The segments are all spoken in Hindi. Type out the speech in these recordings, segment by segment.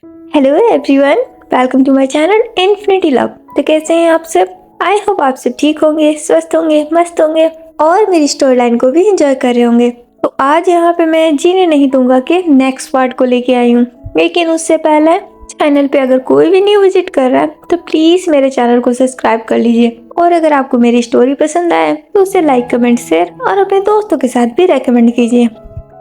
Hello everyone, welcome to my channel infinity love. तो कैसे हैं आप सब? आई होप आप सब ठीक होंगे, स्वस्थ होंगे, मस्त होंगे और मेरी स्टोरी लाइन को भी एंजॉय कर रहे होंगे। तो आज यहाँ पे मैं जीने नहीं दूंगा कि नेक्स्ट पार्ट को लेके आई हूँ, लेकिन उससे पहले चैनल पे अगर कोई भी न्यू विजिट कर रहा है तो प्लीज मेरे चैनल को सब्सक्राइब कर लीजिए। और अगर आपको मेरी स्टोरी पसंद आए तो उसे लाइक, कमेंट, शेयर और अपने दोस्तों के साथ भी रेकमेंड कीजिए।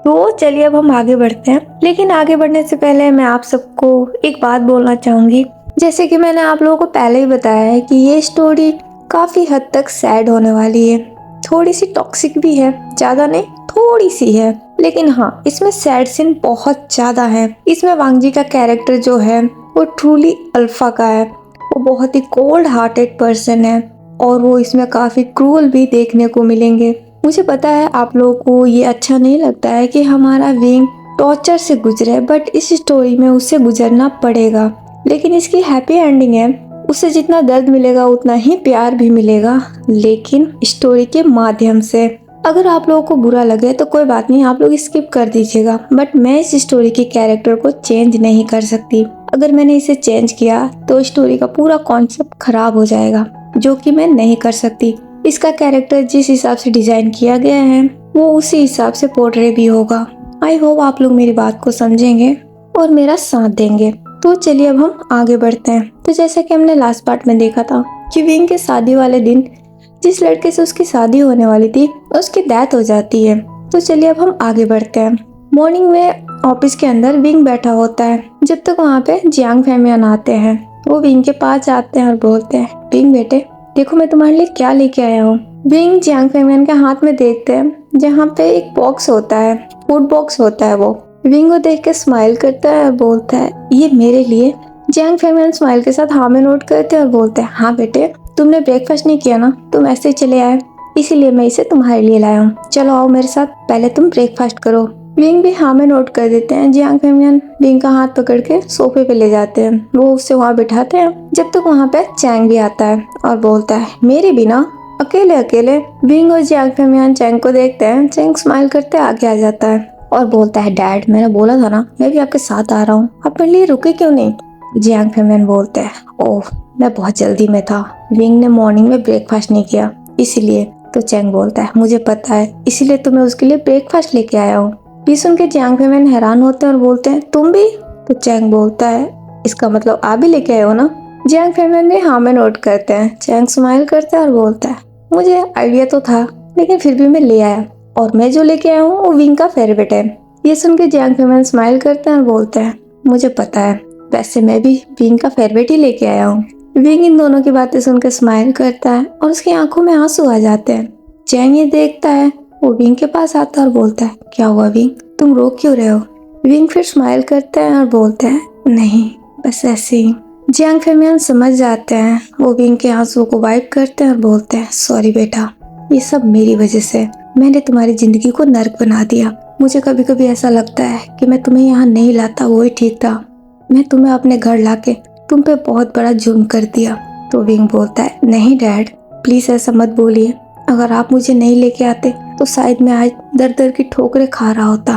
तो चलिए अब हम आगे बढ़ते हैं, लेकिन आगे बढ़ने से पहले मैं आप सबको एक बात बोलना चाहूंगी। जैसे कि मैंने आप लोगों को पहले ही बताया है कि ये स्टोरी काफी हद तक सैड होने वाली है, थोड़ी सी टॉक्सिक भी है, ज्यादा नहीं थोड़ी सी है, लेकिन हाँ इसमें सैड सीन बहुत ज्यादा है। इसमें वांगजी का कैरेक्टर जो है वो ट्रूली अल्फा का है। वो बहुत ही कोल्ड हार्टेड पर्सन है और वो इसमें काफी क्रूअल भी देखने को मिलेंगे। मुझे पता है आप लोगों को ये अच्छा नहीं लगता है कि हमारा विंग टॉर्चर से गुजरे, बट इस स्टोरी में उससे गुजरना पड़ेगा। लेकिन इसकी हैप्पी एंडिंग है, उससे जितना दर्द मिलेगा उतना ही प्यार भी मिलेगा, लेकिन स्टोरी के माध्यम से। अगर आप लोगों को बुरा लगे तो कोई बात नहीं, आप लोग स्किप कर दीजिएगा, बट मैं इस स्टोरी के कैरेक्टर को चेंज नहीं कर सकती। अगर मैंने इसे चेंज किया तो स्टोरी का पूरा कॉन्सेप्ट खराब हो जाएगा, जो कि मैं नहीं कर सकती। इसका कैरेक्टर जिस हिसाब से डिजाइन किया गया है वो उसी हिसाब से पोर्ट्रे भी होगा। आई होप आप लोग मेरी बात को समझेंगे और मेरा साथ देंगे। तो चलिए अब हम आगे बढ़ते हैं। तो जैसा कि हमने लास्ट पार्ट में देखा था कि विंग के शादी वाले दिन जिस लड़के से उसकी शादी होने वाली थी उसकी डेथ हो जाती है। तो चलिए अब हम आगे बढ़ते हैं। मॉर्निंग में ऑफिस के अंदर विंग बैठा होता है, जब तक वहाँ पे जियांग फैमियन आते हैं। वो विंग के पास जाते हैं और बोलते हैं, विंग बेटे देखो मैं तुम्हारे लिए क्या लेके आया हूँ। विंग जियांग फैमियन के हाथ में देखते हैं जहाँ पे एक बॉक्स होता है, फूड बॉक्स होता है। वो विंग को देख के स्माइल करता है और बोलता है ये मेरे लिए। जियांग फैमियन स्माइल के साथ हाँ में नोट करते हैं और बोलते हैं, हाँ बेटे तुमने ब्रेकफास्ट नहीं किया ना, तुम ऐसे ही चले आए, इसीलिए मैं इसे तुम्हारे लिए लाया हूँ। चलो आओ मेरे साथ, पहले तुम ब्रेकफास्ट करो। विंग भी हाँ में नोट कर देते हैं। जियांग फैमियन विंग का हाथ पकड़ के सोफे पे ले जाते हैं, वो उससे वहाँ बिठाते हैं। जब तक वहाँ पे चैंग भी आता है और बोलता है मेरे बिना अकेले अकेले। विंग और जियांग फैमियन चैंग को देखते हैं। चैंग स्माइल करते आगे आ जाता है और बोलता है, डैड मैंने बोला था ना मैं भी आपके साथ आ रहा हूँ, आप मेरे लिए रुके क्यों नहीं? जियांग फैमियन बोलते हैं, ओह मैं बहुत जल्दी में था, विंग ने मॉर्निंग में ब्रेकफास्ट नहीं किया इसीलिए। तो चैंग बोलता है, मुझे पता है, इसीलिए तो मैं उसके लिए ब्रेकफास्ट लेके आया हूँ। ये सुन के जियांग फैमियन हैरान होते हैं और बोलते हैं, तुम भी? तो चैंग बोलता है, इसका मतलब आप भी लेके आए हो ना? जियांग फैमियन भी हाँ में नोट करते हैं। चैंग स्माइल करता है और बोलता है, मुझे आइडिया तो था लेकिन फिर भी मैं ले आया, और मैं जो लेके आया हूँ वो विंग का फेवरेट है। ये सुन के जियांग फैमियन स्माइल करते हैं और बोलते हैं, मुझे पता है, वैसे मैं भी विंग का फेवरेट ही लेके आया हूँ। विंग इन दोनों की बातें सुनकर स्माइल करता है और उसकी आंखों में आंसू आ जाते हैं। चैंग ये देखता है, वो विंग के पास आता है और बोलता है, क्या हुआ विंग, तुम रो क्यों रहे हो? विंग फिर स्माइल करते हैं और बोलते हैं, नहीं बस ऐसे ही। जियांग फैमियन समझ जाते हैं, वो विंग के आंसू को वाइप करते हैं और बोलते हैं, सॉरी बेटा, ये सब मेरी वजह से, मैंने तुम्हारी जिंदगी को नर्क बना दिया। मुझे कभी कभी ऐसा लगता है कि मैं तुम्हें यहाँ नहीं लाता वही ठीक था, मैं तुम्हें अपने घर लाके तुम पे बहुत बड़ा जुर्म कर दिया। तो विंग बोलता है, नहीं डैड प्लीज ऐसा मत बोलिए, अगर आप मुझे नहीं लेके आते तो शायद मैं आज दर दर की ठोकरें खा रहा होता।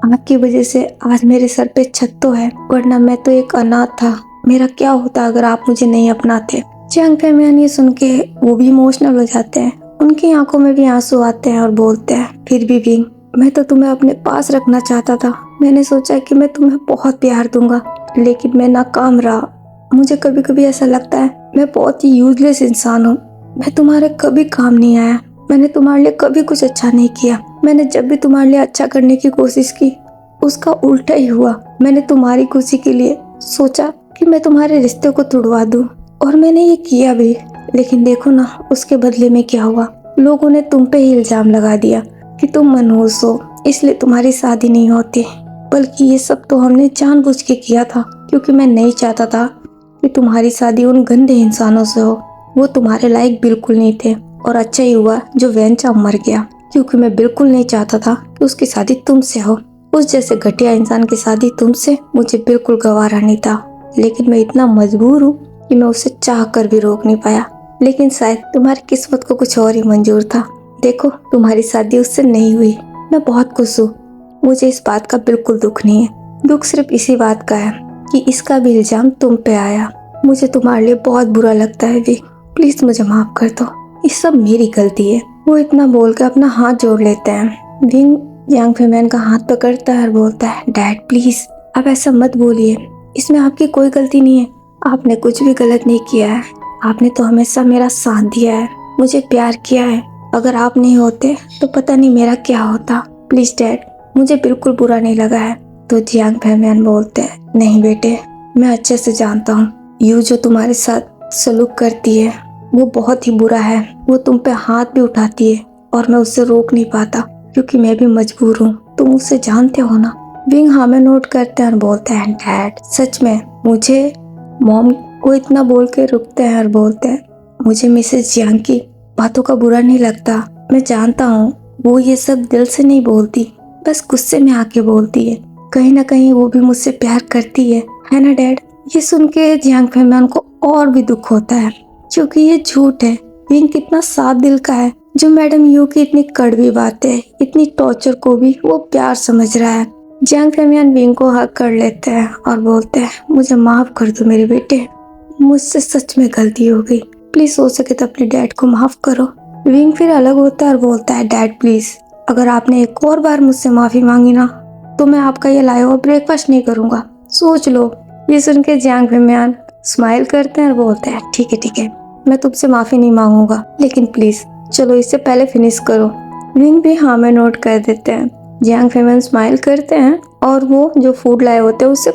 आपकी वजह से आज मेरे सर पे छत तो है, वरना मैं तो एक अनाथ था। मेरा क्या होता अगर आप मुझे नहीं अपनाते? जियांग फैमियन ये सुन के वो भी इमोशनल हो जाते हैं, उनकी आंखों में भी आंसू आते हैं और बोलते हैं, फिर भी विंग मैं तो तुम्हें अपने पास रखना चाहता था, मैंने सोचा कि मैं तुम्हें बहुत प्यार दूंगा, लेकिन मैं नाकाम रहा। मुझे कभी कभी ऐसा लगता है मैं बहुत ही यूजलेस इंसान हूँ, मैं तुम्हारे कभी काम नहीं आया, मैंने तुम्हारे लिए कभी कुछ अच्छा नहीं किया। मैंने जब भी तुम्हारे लिए अच्छा करने की कोशिश की उसका उल्टा ही हुआ। मैंने तुम्हारी खुशी के लिए सोचा कि मैं तुम्हारे रिश्ते को तुड़वा दूं, और मैंने ये किया भी, लेकिन देखो ना उसके बदले में क्या हुआ। लोगों ने तुम पे ही इल्जाम लगा दिया कि तुम मनहूस हो, इसलिए तुम्हारी शादी नहीं होती, बल्कि ये सब तो हमने जानबूझ के किया था, क्योंकि मैं नहीं चाहता था कि तुम्हारी शादी उन गंदे इंसानों से हो, वो तुम्हारे लायक बिल्कुल नहीं थे। और अच्छा ही हुआ जो वेंचा मर गया, क्योंकि मैं बिल्कुल नहीं चाहता था कि उसकी शादी तुमसे हो। उस जैसे घटिया इंसान की शादी तुमसे मुझे बिल्कुल गवारा नहीं था, लेकिन मैं इतना मजबूर हूँ कि मैं उसे चाह कर भी रोक नहीं पाया। लेकिन शायद तुम्हारी किस्मत को कुछ और ही मंजूर था। देखो तुम्हारी शादी उससे नहीं हुई, मैं बहुत खुश हूँ, मुझे इस बात का बिल्कुल दुख नहीं है। दुख सिर्फ इसी बात का है कि इसका भी इल्जाम तुम पे आया। मुझे तुम्हारे लिए बहुत बुरा लगता है विंग, प्लीज मुझे माफ कर दो, ये सब मेरी गलती है। वो इतना बोल के अपना हाथ जोड़ लेते हैं। विंग यांग फेमैन का हाथ पकड़ता है और बोलता है, डैड प्लीज आप ऐसा मत बोलिए, इसमें आपकी कोई गलती नहीं है, आपने कुछ भी गलत नहीं किया है, आपने तो हमेशा मेरा साथ दिया है, मुझे प्यार किया है, अगर आप नहीं होते तो पता नहीं मेरा क्या होता। प्लीज डैड, मुझे बिल्कुल बुरा नहीं लगा है। तो जियांग फैमियान बोलते हैं, नहीं बेटे, मैं अच्छे से जानता हूँ यू जो तुम्हारे साथ सलूक करती है वो बहुत ही बुरा है, वो तुम पे हाथ भी उठाती है और मैं उससे रोक नहीं पाता क्योंकि मैं भी मजबूर हूँ, तुम उससे जानते हो ना। विंग हाँ में नोट करते हैं और बोलते हैं, डैड सच में मुझे मॉम को इतना बोल के रुकते हैं और बोलते हैं, मुझे मिसेस जियांग की बातों का बुरा नहीं लगता, मैं जानता हूँ वो ये सब दिल से नहीं बोलती, बस गुस्से में आके बोलती है, कहीं ना कहीं वो भी मुझसे प्यार करती है ना डैड। ये सुन के जियांग फैमियान को और भी दुख होता है क्योंकि ये झूठ है। विंग कितना साफ दिल का है जो मैडम यू की इतनी कड़वी बातें, इतनी टॉर्चर को भी वो प्यार समझ रहा है। जियांग फैमियान विंग को हक कर लेते हैं और बोलते हैं, मुझे माफ कर दो मेरे बेटे, मुझसे सच में गलती हो गई, प्लीज हो सके तो अपने डैड को माफ करो। विंग फिर अलग होता है और बोलता है, डैड प्लीज अगर आपने एक और बार मुझसे माफी मांगी ना तो मैं आपका ये लाया हुआ ब्रेकफास्ट नहीं करूंगा, सोच लो। ये सुन के जियांग फैमियान स्माइल करते हैं और बोलते हैं, ठीक है मैं तुमसे माफी नहीं मांगूंगा, लेकिन प्लीज चलो इससे पहले फिनिश करो। विंग भी हाँ में नोट कर देते हैं। जियांग फैमियान स्माइल करते हैं और वो जो फूड लाए होते हैं उसे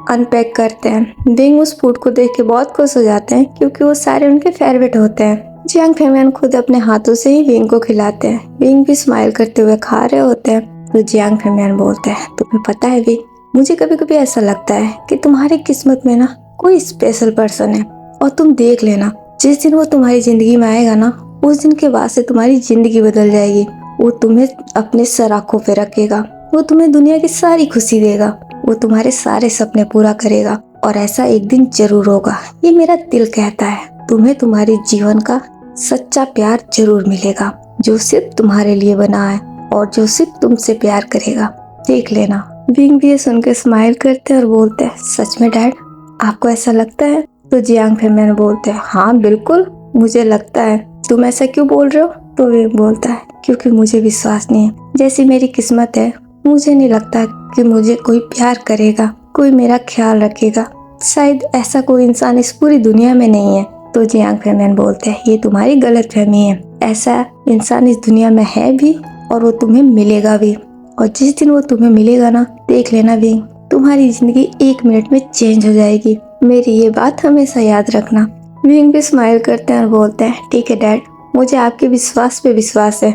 अनपैक करते हैं। विंग उस फूड को देख के बहुत खुश हो जाते हैं क्योंकि वो सारे उनके फेवरेट होते हैं। जियांग फैमियान खुद अपने हाथों से ही विंग को खिलाते हैं। विंग भी स्माइल करते हुए खा रहे होते हैं तो जियांग फैमियान बोलते हैं, तुम्हें पता है विंग, मुझे कभी कभी ऐसा लगता है कि तुम्हारी किस्मत में ना कोई स्पेशल पर्सन है और तुम देख लेना जिस दिन वो तुम्हारी जिंदगी में आएगा ना उस दिन के बाद से तुम्हारी जिंदगी बदल जाएगी। वो तुम्हें अपने सर आंखों पे रखेगा, वो तुम्हें दुनिया की सारी खुशी देगा, वो तुम्हारे सारे सपने पूरा करेगा और ऐसा एक दिन जरूर होगा, ये मेरा दिल कहता है। तुम्हें तुम्हारे जीवन का सच्चा प्यार जरूर मिलेगा जो सिर्फ तुम्हारे लिए बना है और जो सिर्फ तुमसे प्यार करेगा, देख लेना। विंग भी ये सुन के स्माइल करते हैं और बोलते हैं, सच में डैड आपको ऐसा लगता है? तो जियांग फैमियान बोलते हैं, हाँ बिल्कुल मुझे लगता है, तुम ऐसा क्यों बोल रहे हो? तो विंग बोलता है, क्योंकि मुझे विश्वास नहीं है, जैसी मेरी किस्मत है मुझे नहीं लगता कि मुझे कोई प्यार करेगा, कोई मेरा ख्याल रखेगा, शायद ऐसा कोई इंसान इस पूरी दुनिया में नहीं है। तो जियांग फैमियान बोलते हैं, ये तुम्हारी गलतफहमी है, ऐसा इंसान इस दुनिया में है भी और वो तुम्हें मिलेगा भी, और जिस दिन वो तुम्हें मिलेगा ना देख लेना विंग, तुम्हारी जिंदगी 1 मिनट में चेंज हो जाएगी, मेरी ये बात हमेशा याद रखना। विंग भी स्माइल करते हैं और बोलते हैं, ठीक है डैड, मुझे आपके विश्वास पे विश्वास है,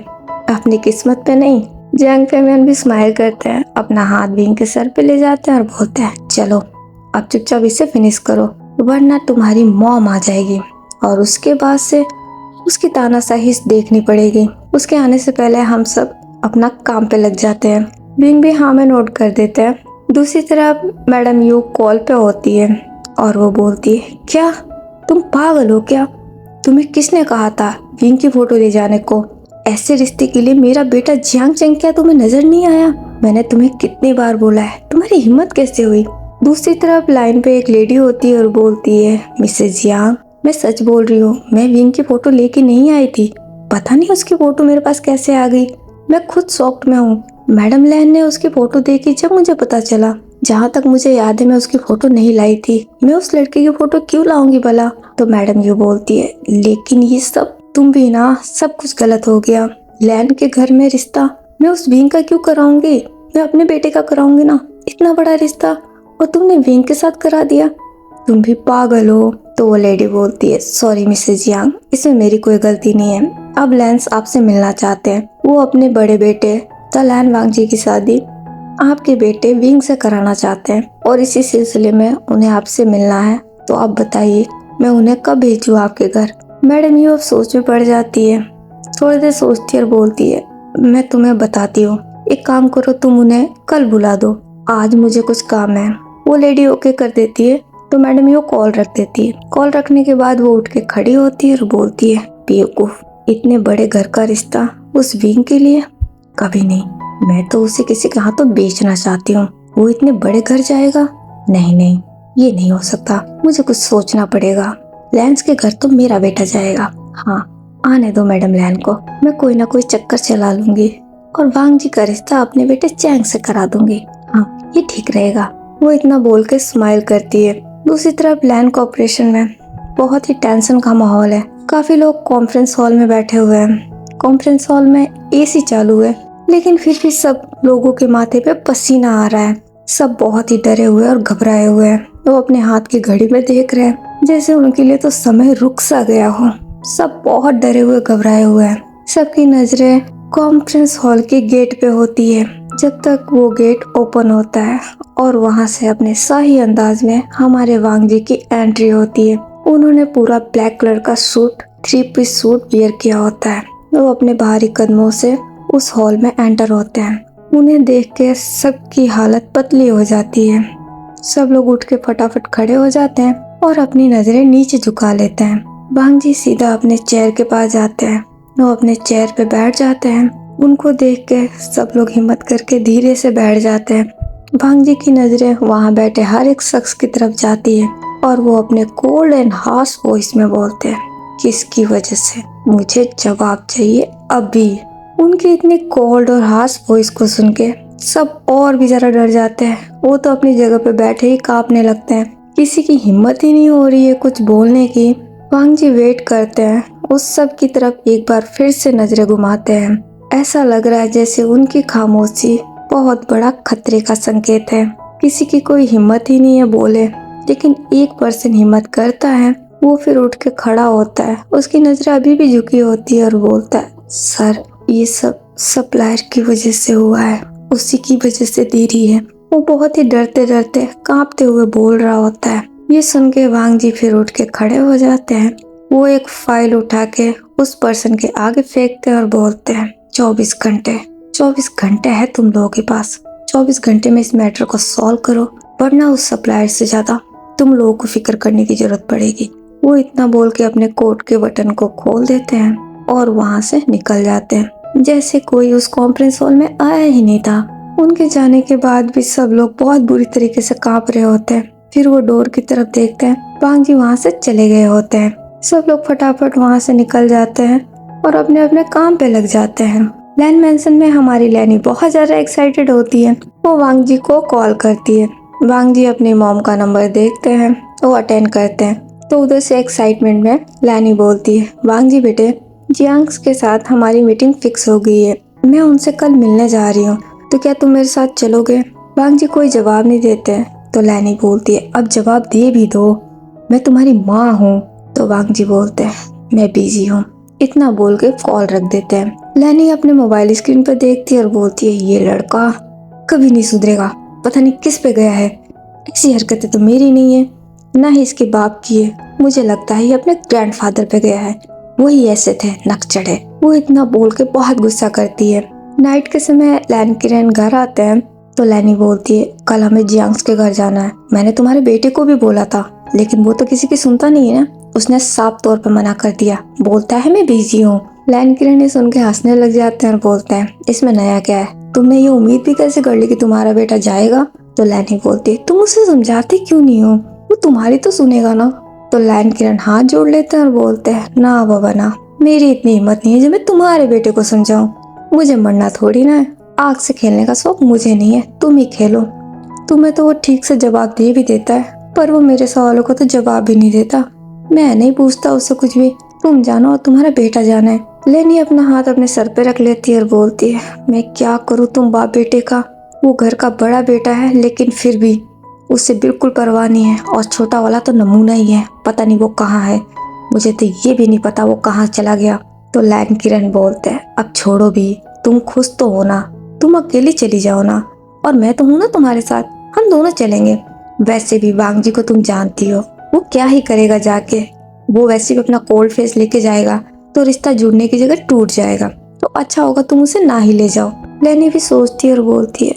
अपनी किस्मत पे नहीं। जियांग फैमियान भी स्माइल करते हैं, अपना हाथ विंग के सर पे ले जाते हैं और बोलते हैं, चलो अब चुपचाप इसे फिनिश करो वरना तुम्हारी मॉम आ जाएगी और उसके बाद से उसकी तानाशाही देखनी पड़ेगी। उसके आने से पहले हम सब अपना काम पे लग जाते हैं। विंग भी हाँ में नोट कर देते हैं। दूसरी तरफ मैडम यू कॉल पे होती है और वो बोलती है, क्या तुम पागल हो क्या? तुम्हें किसने कहा था विंग की फोटो ले जाने को? ऐसे रिश्ते के लिए मेरा बेटा जियांग चंग क्या तुम्हें नजर नहीं आया? मैंने तुम्हें कितनी बार बोला है, तुम्हारी हिम्मत कैसे हुई? दूसरी तरफ लाइन पे एक लेडी होती है और बोलती है, मिसेस जियांग मैं सच बोल रही हूँ, मैं विंग की फोटो लेके नहीं आई थी, पता नहीं उसकी फोटो मेरे पास कैसे आ गई, मैं खुद शॉक्ड में हूँ। मैडम लैन ने उसकी फोटो देखी जब मुझे पता चला, जहाँ तक मुझे याद है मैं उसकी फोटो नहीं लाई थी, मैं उस लड़के की फोटो क्यों लाऊंगी भला? तो मैडम ये बोलती है, लेकिन ये सब तुम भी ना, सब कुछ गलत हो गया, लैन के घर में रिश्ता मैं उस विंग का क्यों कराऊंगी, मैं अपने बेटे का कराऊंगी ना, इतना बड़ा रिश्ता, और तुमने विंग के साथ करा दिया, तुम भी पागल हो। तो वो लेडी बोलती है, सॉरी मिसेस जियांग, इसमें मेरी कोई गलती नहीं है, अब लैंस आपसे मिलना चाहते हैं, वो अपने बड़े बेटे तलान वांगजी की शादी आपके बेटे विंग से कराना चाहते हैं और इसी सिलसिले में उन्हें आपसे मिलना है, तो आप बताइए मैं उन्हें कब भेजूँ आपके घर? मैडम यू अब सोच में पड़ जाती है, थोड़ी देर सोचती है और बोलती है, मैं तुम्हें बताती हूँ, एक काम करो तुम उन्हें कल बुला दो, आज मुझे कुछ काम है। वो लेडी ओके कर देती है तो मैडम यू कॉल रख देती है। कॉल रखने के बाद वो उठ के खड़ी होती है और बोलती है, बेवकूफ, इतने बड़े घर का रिश्ता उस विंग के लिए? कभी नहीं, मैं तो उसे किसी के हाथों बेचना चाहती हूँ, वो इतने बड़े घर जाएगा? नहीं नहीं, ये नहीं हो सकता, मुझे कुछ सोचना पड़ेगा। लैंस के घर तो मेरा बेटा जाएगा। हाँ, आने दो मैडम लैन को, मैं कोई ना कोई चक्कर चला लूंगी और वांग जी का रिश्ता अपने बेटे चैंग से करा दूंगी। हाँ, ये ठीक रहेगा। वो इतना बोल के स्माइल करती है। दूसरी तरफ लैन कॉर्पोरेशन में बहुत ही टेंशन का माहौल है। काफी लोग कॉन्फ्रेंस हॉल में बैठे हुए हैं। कॉन्फ्रेंस हॉल में एसी चालू है, लेकिन फिर भी सब लोगों के माथे पे पसीना आ रहा है। सब बहुत ही डरे हुए और घबराए हुए हैं। वो अपने हाथ की घड़ी में देख रहे हैं, जैसे उनके लिए तो समय रुक सा गया हो। सब बहुत डरे हुए घबराए हुए हैं। सबकी नजरें कॉन्फ्रेंस हॉल के गेट पे होती है, जब तक वो गेट ओपन होता है और वहां से अपने शाही अंदाज में हमारे वांग जी की एंट्री होती है। उन्होंने पूरा ब्लैक कलर का सूट, 3 पीस सूट वियर किया होता है। वो अपने भारी कदमों से उस हॉल में एंटर होते हैं। उन्हें देख के सबकी हालत पतली हो जाती है। सब लोग उठ के फटाफट खड़े हो जाते हैं और अपनी नजरें नीचे झुका लेते हैं। वांग जी सीधा अपने चेयर के पास जाते हैं। वो अपने चेयर पे बैठ जाते हैं। उनको देख के सब लोग हिम्मत करके धीरे से बैठ जाते हैं। वांग जी की नजरें वहाँ बैठे हर एक शख्स की तरफ जाती है और वो अपने कोल्ड एंड हार्श वॉइस में बोलते हैं, किसकी वजह से? मुझे जवाब चाहिए अभी। उनकी इतनी कोल्ड और हार्श वॉइस को सुन के सब और भी जरा डर जाते हैं। वो तो अपनी जगह पे बैठे ही कांपने लगते हैं। किसी की हिम्मत ही नहीं हो रही है कुछ बोलने की। वांग जी वेट करते हैं। उस सब की तरफ एक बार फिर से नजरें घुमाते हैं। ऐसा लग रहा है जैसे उनकी खामोशी बहुत बड़ा खतरे का संकेत है। किसी की कोई हिम्मत ही नहीं है बोले, लेकिन एक पर्सन हिम्मत करता है। वो फिर उठ के खड़ा होता है। उसकी नजरें अभी भी झुकी होती है और बोलता है, सर, ये सब सप्लायर की वजह से हुआ है, उसी की वजह से देरी है। वो बहुत ही डरते डरते कांपते हुए बोल रहा होता है। ये सुन के वांग जी फिर उठ के खड़े हो जाते हैं। वो एक फाइल उठा के उस पर्सन के आगे फेंकते हैं और बोलते हैं, 24 घंटे है तुम लोगों के पास। 24 घंटे में इस मैटर को सॉल्व करो, वरना उस सप्लायर से ज्यादा तुम लोगों को फिक्र करने की जरूरत पड़ेगी। वो इतना बोल के अपने कोट के बटन को खोल देते हैं और वहाँ से निकल जाते हैं, जैसे कोई उस कॉन्फ्रेंस हॉल में आया ही नहीं था। उनके जाने के बाद भी सब लोग बहुत बुरी तरीके से कांप रहे होते हैं। फिर वो डोर की तरफ देखते हैं। वांग जी वहाँ से चले गए होते हैं। सब लोग फटाफट वहाँ से निकल जाते हैं और अपने अपने काम पे लग जाते हैं। लैन मेंशन में हमारी लैनी बहुत ज्यादा एक्साइटेड होती है। वो वांग जी को कॉल करती है। वांग जी अपनी मॉम का नंबर देखते हैं, वो अटेंड करते हैं। तो उधर से एक्साइटमेंट में लैनी बोलती है, वांग जी बेटे, जियांग्स के साथ हमारी मीटिंग फिक्स हो गई है। मैं उनसे कल मिलने जा रही हूँ, तो क्या तुम मेरे साथ चलोगे? वांग जी कोई जवाब नहीं देते। तो लैनी बोलती है, अब जवाब दे भी दो, मैं तुम्हारी माँ हूँ। तो वांग जी बोलते हैं, मैं बिजी हूँ। इतना बोल के कॉल रख देते हैं। लैनी अपने मोबाइल स्क्रीन पर देखती है और बोलती है, ये लड़का कभी नहीं सुधरेगा, पता नहीं किस पे गया है। ऐसी हरकतें तो मेरी नहीं है, ना ही इसके बाप की है। मुझे लगता है ये अपने ग्रैंडफादर पे गया है, वही ऐसे थे नकचढ़े। वो इतना बोल के बहुत गुस्सा करती है। नाइट के समय लैन किरण घर आते हैं। तो लैनी बोलती है, कल हमें जियांग्स के घर जाना है। मैंने तुम्हारे बेटे को भी बोला था, लेकिन वो तो किसी की सुनता नहीं है ना। उसने साफ तौर पर मना कर दिया, बोलता है मैं बिजी हूँ। लैन किरण ने सुन के हंसने लग जाते हैं और बोलते हैं, इसमें नया क्या है? तुमने ये उम्मीद भी कैसे कर ली कि तुम्हारा बेटा जाएगा? तो लैनी बोलती है, तुम उसे समझाते क्यों नहीं हो? वो तुम्हारी तो सुनेगा ना। तो लैन किरण हाथ जोड़ लेते हैं और बोलते हैं, ना बाबा ना, मेरी इतनी हिम्मत नहीं है जो मैं तुम्हारे बेटे को समझाऊं। मुझे मरना थोड़ी ना है, आग से खेलने का शौक मुझे नहीं है, तुम ही खेलो। तुम्हें तो वो ठीक से जवाब दे भी देता है, पर वो मेरे सवालों को तो जवाब भी नहीं देता। मैं नहीं पूछता उससे कुछ भी, तुम जानो और तुम्हारा बेटा जाना है। लेनी अपना हाथ अपने सर पे रख लेती है और बोलती है, मैं क्या करूँ तुम बाप बेटे का। वो घर का बड़ा बेटा है, लेकिन फिर भी उससे बिल्कुल परवाह नहीं है, और छोटा वाला तो नमूना ही है, पता नहीं वो कहाँ है। मुझे तो ये भी नहीं पता वो कहाँ चला गया। तो लैन किरण बोलते हैं, अब छोड़ो भी, तुम खुश तो हो ना, तुम अकेली चली जाओ ना, और मैं तो हूँ ना तुम्हारे साथ, हम दोनों चलेंगे। वैसे भी वांग जी को तुम जानती हो, वो क्या ही करेगा जाके। वो वैसे भी अपना कोल्ड फेस लेके जाएगा तो रिश्ता जुड़ने की जगह टूट जाएगा। तो अच्छा होगा तुम उसे ना ही ले जाओ। लैनी भी सोचती है और बोलती है,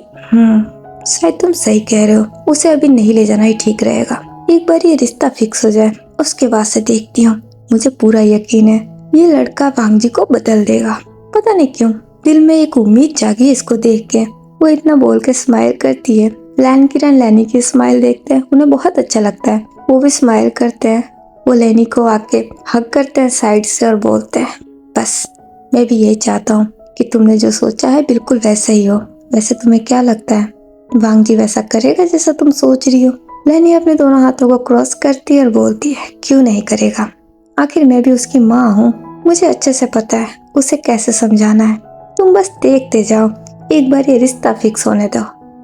शायद तुम सही कह रहे हो, उसे अभी नहीं ले जाना ही ठीक रहेगा। एक बार ये रिश्ता फिक्स हो जाए, उसके बाद से देखती हूँ। मुझे पूरा यकीन है ये लड़का वांग जी को बदल देगा। पता नहीं क्यों दिल में एक उम्मीद जागी इसको देख के। वो इतना बोल के स्माइल करती है लैन किरण लैनी की स्माइल देखते हैं, उन्हें बहुत अच्छा लगता है। वो भी स्माइल करते हैं। वो लैनी को आके हग करते हैं साइड से और बोलते हैं, बस मैं भी यही चाहता हूँ कि तुमने जो सोचा है बिल्कुल वैसा ही हो। वैसे तुम्हें क्या लगता है, वांग जी वैसा करेगा जैसा तुम सोच रही हो? लैनी अपने दोनों हाथों को क्रॉस करती है और बोलती है, क्यों नहीं करेगा, आखिर मैं भी उसकी माँ हूँ। मुझे अच्छे से पता है उसे कैसे समझाना है। तुम बस देखते जाओ, एक बार ये रिश्ता फिक्स होने दो,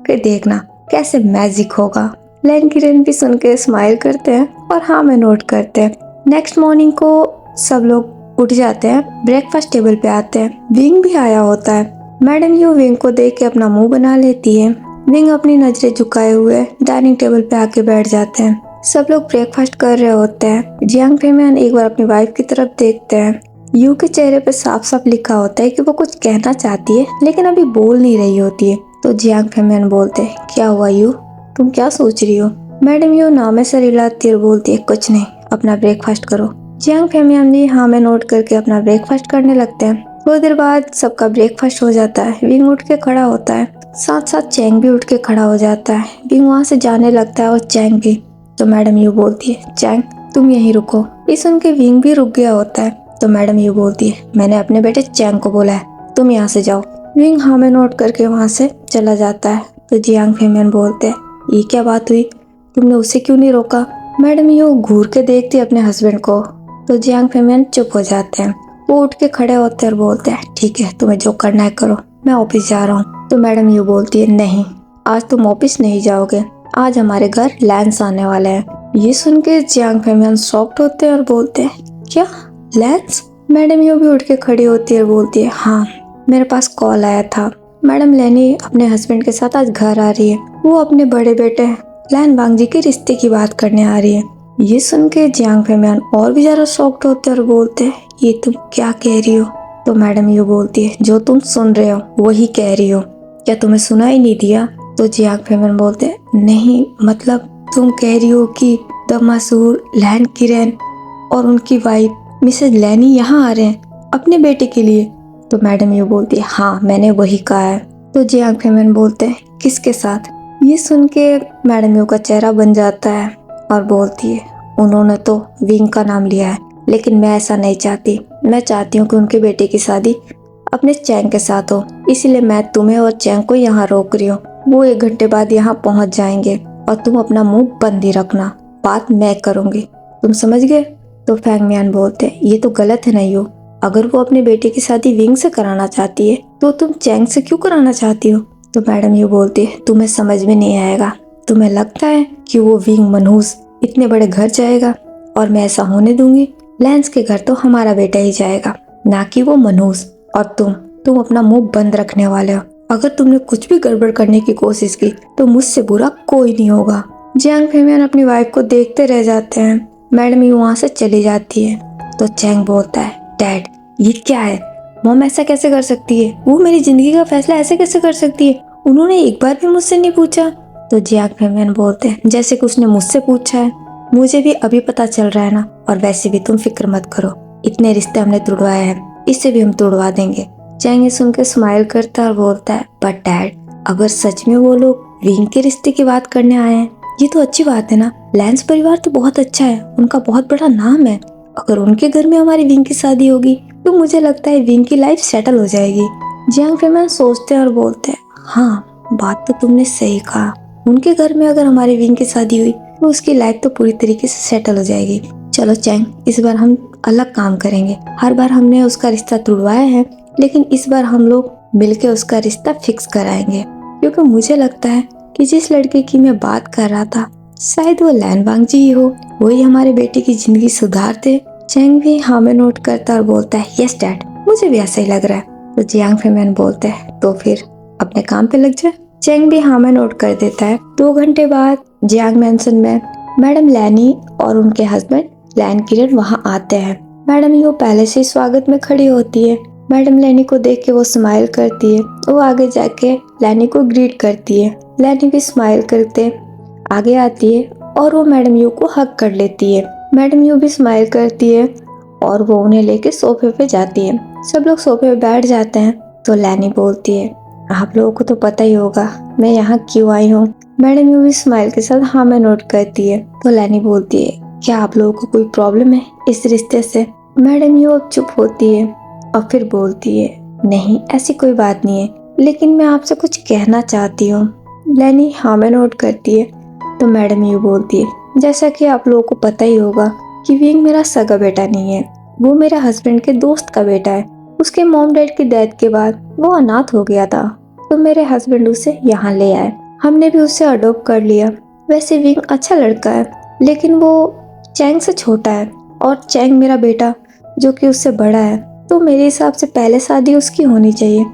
फिर देखना कैसे मैजिक होगा। लैन किरण भी सुन के स्माइल करते हैं और हाँ में नोट करते हैं। नेक्स्ट मॉर्निंग को सब लोग उठ जाते हैं, ब्रेकफास्ट टेबल पे आते हैं। विंग भी आया होता है। मैडम यू विंग को देख के अपना मुंह बना लेती है। विंग अपनी नजरें झुकाए हुए डाइनिंग टेबल पे आके बैठ जाते हैं। सब लोग ब्रेकफास्ट कर रहे होते हैं। जियांग फेमियन एक बार अपनी वाइफ की तरफ देखते हैं। यू के चेहरे पे साफ साफ लिखा होता है कि वो कुछ कहना चाहती है लेकिन अभी बोल नहीं रही होती है। तो जियांग फेमियन बोलते हैं, क्या हुआ यू, तुम क्या सोच रही हो? मैडम यू नामे से रिलाती है, बोलती है, कुछ नहीं, अपना ब्रेकफास्ट करो। जियांग फेमियन भी हाँ में नोट करके अपना ब्रेकफास्ट करने लगते हैं। थोड़ी देर बाद सबका ब्रेकफास्ट हो जाता है। विंग उठ के खड़ा होता है, साथ साथ चैंग भी उठ के खड़ा हो जाता है। विंग वहाँ से जाने लगता है और चैंग भी। तो मैडम यू बोलती है, चैंग तुम यहीं रुको। ये सुन के विंग भी रुक गया होता है। तो मैडम यू बोलती है, मैंने अपने बेटे चैंग को बोला है, तुम यहाँ से जाओ। विंग हाँ में नोट करके वहाँ से चला जाता है। तो जियांग फेमियन बोलते हैं, ये क्या बात हुई, तुमने उसे क्यों नहीं रोका? मैडम यू घूर के देखती है अपने हस्बैंड को। तो जियांग फेमियन चुप हो जाते हैं। वो उठ के खड़े होते हैं और बोलते हैं, ठीक है, तुम्हें जो करना है करो, मैं ऑफिस जा रहा हूँ। तो मैडम यू बोलती है, नहीं, आज तुम ऑफिस नहीं जाओगे, आज हमारे घर लैंस आने वाले हैं। ये सुन के जियांग फेमियन शॉक्ड होते हैं और बोलते हैं, क्या लैंस? मैडम यू भी उठ के खड़ी होती है और बोलती है, हाँ, मेरे पास कॉल आया था। मैडम लैनी अपने हस्बैंड के साथ आज घर आ रही है। वो अपने बड़े बेटे लैन वांग जी के रिश्ते की बात करने आ रही है। ये सुन के जियांग फेमियन और भी ज्यादा शॉक्ड होते हैं और बोलते हैं, ये तुम क्या कह रही हो? तो मैडम यू बोलती है, जो तुम सुन रहे हो वही कह रही हो, क्या तुम्हें सुना ही नहीं दिया? तो जियांग फेमियन बोलते हैं, नहीं, मतलब तुम कह रही हो कि द मशहूर लैन किरण और उनकी वाइफ मिसेज लैनी यहाँ आ रहे हैं अपने बेटे के लिए? तो मैडम यू बोलती है, हाँ, मैंने वही कहा है। तो जियांग फेमियन बोलते हैं, किसके साथ? ये सुन के मैडम यू का चेहरा बन जाता है और बोलती है, उन्होंने तो विंग का नाम लिया है, लेकिन मैं ऐसा नहीं चाहती। मैं चाहती हूँ कि उनके बेटे की शादी अपने चैंग के साथ हो, इसीलिए मैं तुम्हें और चैंग को यहाँ रोक रही हूँ। वो 1 घंटे बाद यहाँ पहुँच जाएंगे और तुम अपना मुंह बंद ही रखना, बात मैं करूँगी, तुम समझ गए? तो फैंग मियान बोलते हैं, ये तो गलत है ना यू, अगर वो अपने बेटे की शादी विंग से कराना चाहती है तो तुम चैंग से क्यों कराना चाहती हो? तो मैडम यू बोलती है, तुम्हें समझ में नहीं आएगा, तुम्हें लगता है कि वो विंग मनहूस इतने बड़े घर जाएगा और मैं ऐसा होने दूंगी? लैंस के घर तो हमारा बेटा ही जाएगा, ना कि वो मनहूस। और तुम अपना मुंह बंद रखने वाले हो। अगर तुमने कुछ भी गड़बड़ करने की कोशिश की तो मुझसे बुरा कोई नहीं होगा। जियांग फेमियन अपनी वाइफ को देखते रह जाते हैं। मैडम यू वहाँ से चली जाती है। तो चैंग बोलता है, डैड ये क्या है, मॉम ऐसा कैसे कर सकती है, वो मेरी जिंदगी का फैसला ऐसे कैसे कर सकती है, उन्होंने एक बार भी मुझसे नहीं पूछा। तो जियांग फेमियन बोलते हैं, जैसे कि उसने मुझसे पूछा है, मुझे भी अभी पता चल रहा है ना, और वैसे भी तुम फिक्र मत करो, इतने रिश्ते हमने तोड़वाए हैं, इससे भी हम तोड़वा देंगे। चैंग ये सुनकर स्माइल करता है और बोलता है, बट डैड, अगर सच में वो लोग विंग के रिश्ते की बात करने आए हैं, ये तो अच्छी बात है ना, लैंस परिवार तो बहुत अच्छा है, उनका बहुत बड़ा नाम है, अगर उनके घर में हमारी विंग की शादी होगी तो मुझे लगता है विंग की लाइफ सेटल हो जाएगी। जियांग फेमियन सोचते हैं और बोलते हैं, हाँ, बात तो तुमने सही कहा, उनके घर में अगर हमारी विंग की शादी हुई तो उसकी लाइफ तो पूरी तरीके से सेटल हो जाएगी। चलो चैंग, इस बार हम अलग काम करेंगे, हर बार हमने उसका रिश्ता तुड़वाया है, लेकिन इस बार हम लोग मिलकर उसका रिश्ता फिक्स कराएंगे, क्योंकि मुझे लगता है कि जिस लड़के की मैं बात कर रहा था शायद वो लैन वांग जी ही हो, वही हमारे बेटे की जिंदगी सुधारते। चैंग भी हाँ में नोट करता और बोलता है, यस डैड, मुझे भी ऐसा ही लग रहा है। तो जियांग फेमियन बोलते हैं, तो फिर अपने काम पे लग जाए। चैंग भी हाँ में नोट कर देता है। 2 घंटे बाद जियांग मैंशन में मैडम लैनी और उनके हस्बैंड लैन किरण वहाँ आते हैं। मैडम यू पहले से स्वागत में खड़ी होती है। मैडम लैनी को देख के वो स्माइल करती है। वो आगे जाके लैनी को ग्रीट करती है। लैनी भी स्माइल करते आगे आती है और वो मैडम यू को हग कर लेती है। मैडम यू भी स्माइल करती है और वो उन्हें लेके सोफे पे जाती है। सब लोग सोफे पे बैठ जाते हैं। तो लैनी बोलती है, आप लोगों को तो पता ही होगा मैं यहाँ क्यों आई हूँ। मैडम यू भी स्माइल के साथ हाँ में नोट करती है। तो लैनी बोलती है, क्या आप लोगों को कोई प्रॉब्लम है इस रिश्ते से? मैडम यू अब चुप होती है और फिर बोलती है, नहीं ऐसी कोई बात नहीं है, लेकिन मैं आपसे कुछ कहना चाहती हूँ। लैनी हाँ में नोट करती है। तो मैडम यू बोलती है, जैसा कि आप लोगों को पता ही होगा कि विंग मेरा सगा बेटा नहीं है, वो मेरे हस्बैंड के दोस्त का बेटा है। उसके मॉम डैड की डेथ के बाद वो अनाथ हो गया था, तो मेरे हस्बैंड उसे यहाँ ले आए। हमने भी उसे अडॉप्ट कर लिया। वैसे विंग अच्छा लड़का है, लेकिन वो चैंग से छोटा है और चैंग मेरा बेटा जो कि उससे बड़ा है, तो मेरे हिसाब से पहले शादी उसकी होनी चाहिए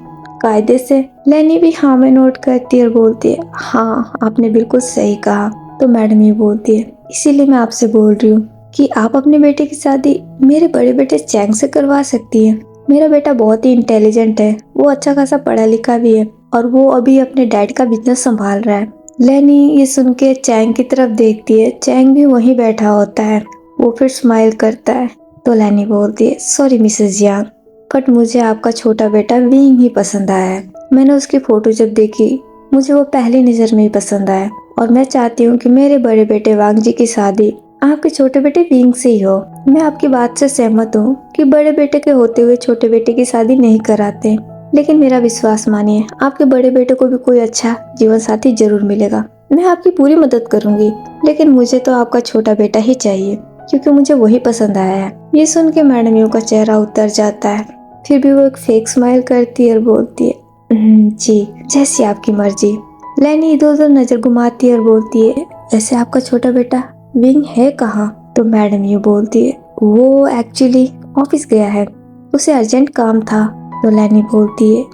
कायदे से। लैनी भी हाँ में नोट करती है और बोलती है, हाँ आपने बिल्कुल सही कहा। तो मैडम ये बोलती है, इसीलिए मैं आपसे बोल रही हूँ कि आप अपने बेटे की शादी मेरे बड़े बेटे चैंग से करवा सकती है। मेरा बेटा बहुत ही इंटेलिजेंट है, वो अच्छा खासा पढ़ा लिखा भी है और वो अभी अपने डैड का बिजनेस संभाल रहा है। लैनी ये सुन के चैंग की तरफ देखती है। चैंग भी वहीं बैठा होता है। वो फिर स्माइल करता है। तो लैनी बोलती है, सॉरी मिसेस यांग, बट मुझे आपका छोटा बेटा विंग ही पसंद आया है। मैंने उसकी फोटो जब देखी मुझे वो पहली नजर में ही पसंद आया और मैं चाहती हूँ कि मेरे बड़े बेटे वांग जी की शादी आपके छोटे बेटे विंग से ही हो। मैं आपकी बात से सहमत हूँ कि बड़े बेटे के होते हुए छोटे बेटे की शादी नहीं कराते, लेकिन मेरा विश्वास मानिए आपके बड़े बेटे को भी कोई अच्छा जीवन साथी जरूर मिलेगा। मैं आपकी पूरी मदद करूंगी, लेकिन मुझे तो आपका छोटा बेटा ही चाहिए क्योंकि मुझे वही पसंद आया है। ये सुन के मैडम यू का चेहरा उतर जाता है। फिर भी वो एक फेक स्माइल करती है और बोलती है, जी जैसी आपकी मर्जी। लैनी इधर उधर नजर घुमाती है और बोलती है, वैसे आपका छोटा बेटा विंग है कहाँ? तो मैडम यू बोलती है, वो एक्चुअली ऑफिस गया है, उसे अर्जेंट काम था। तो लैनी बोलती है,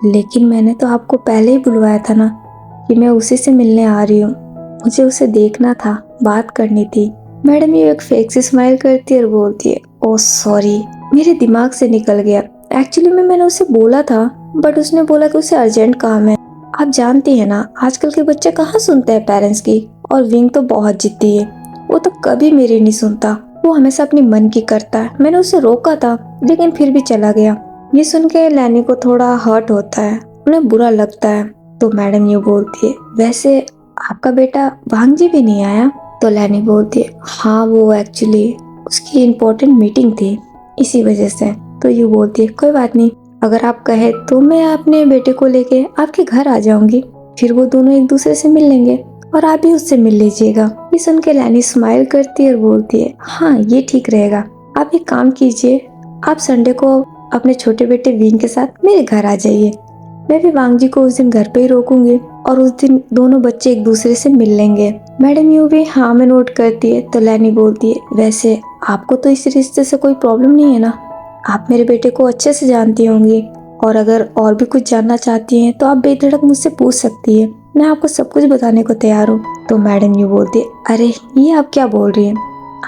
लेकिन मैंने तो आपको पहले ही बुलवाया था ना कि मैं उसी से मिलने आ रही हूँ, मुझे उसे देखना था, बात करनी थी। मैडम ये एक फेक से स्माइल करती है और बोलती है, ओह सॉरी मेरे दिमाग से निकल गया। एक्चुअली मैंने उसे बोला था, बट उसने बोला कि उसे अर्जेंट काम है। आप जानती है ना आजकल के बच्चे कहाँ सुनते हैं पेरेंट्स की, और विंग तो बहुत जिद्दी है, वो तो कभी मेरी नहीं सुनता, वो हमेशा अपनी मन की करता है। मैंने उसे रोका था लेकिन फिर भी चला गया। ये सुन के लैनी को थोड़ा हर्ट होता है, उन्हें बुरा लगता है। तो मैडम ये बोलती है, वैसे आपका बेटा वांग जी भी नहीं आया? तो लैनी बोलती है, हाँ वो एक्चुअली उसकी इम्पोर्टेंट मीटिंग थी इसी वजह से। तो यू बोलती है, कोई बात नहीं, अगर आप कहे तो मैं अपने बेटे को लेके आपके घर आ जाऊंगी, फिर वो दोनों एक दूसरे से मिल लेंगे और आप भी उससे मिल लीजिएगा। ये सुन के लैनी स्माइल करती है और बोलती है, हाँ ये ठीक रहेगा। आप एक काम कीजिए, आप संडे को अपने छोटे बेटे विंग के साथ मेरे घर आ जाइए। मैं भी वांग जी को उस दिन घर पे ही रोकूंगी और उस दिन दोनों बच्चे एक दूसरे से मिल लेंगे। मैडम यू भी हाँ में नोट करती है। तो लैनी बोलती है, वैसे आपको तो इस रिश्ते से कोई प्रॉब्लम नहीं है ना? आप मेरे बेटे को अच्छे से जानती होंगी, और अगर और भी कुछ जानना चाहती हैं तो आप बेधड़क मुझसे पूछ सकती है, मैं आपको सब कुछ बताने को तैयार हूँ। तो मैडम यू बोलती है, अरे ये आप क्या बोल रही हैं?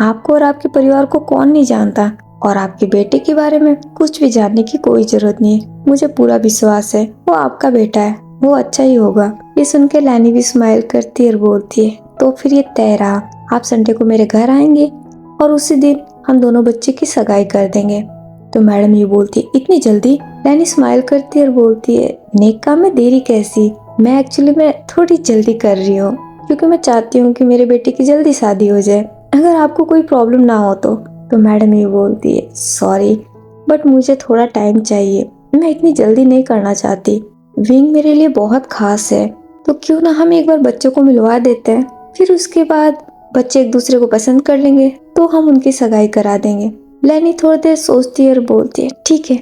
आपको और आपके परिवार को कौन नहीं जानता, और आपके बेटे के बारे में कुछ भी जानने की कोई जरूरत नहीं है। मुझे पूरा विश्वास है वो आपका बेटा है, वो अच्छा ही होगा। ये सुन के लैनी भी स्माइल करती है और बोलती है, तो फिर ये तय रहा, आप संडे को मेरे घर आएंगे और उसी दिन हम दोनों बच्चे की सगाई कर देंगे। तो मैडम ये बोलती है, इतनी जल्दी? लैनी स्माइल करती है और बोलती है, नेक काम में देरी कैसी, मैं एक्चुअली मैं थोड़ी जल्दी कर रही हूँ क्योंकि मैं चाहती हूँ कि मेरे बेटे की जल्दी शादी हो जाए, अगर आपको कोई प्रॉब्लम ना हो तो। तो मैडम ये बोलती है, सॉरी बट मुझे थोड़ा टाइम चाहिए, मैं इतनी जल्दी नहीं करना चाहती। विंग मेरे लिए बहुत खास है, तो क्यों ना हम एक बार बच्चों को मिलवा देते हैं, फिर उसके बाद बच्चे एक दूसरे को पसंद कर लेंगे तो हम उनकी सगाई करा देंगे। लैनी थोड़ी देर सोचती है और बोलती है, ठीक है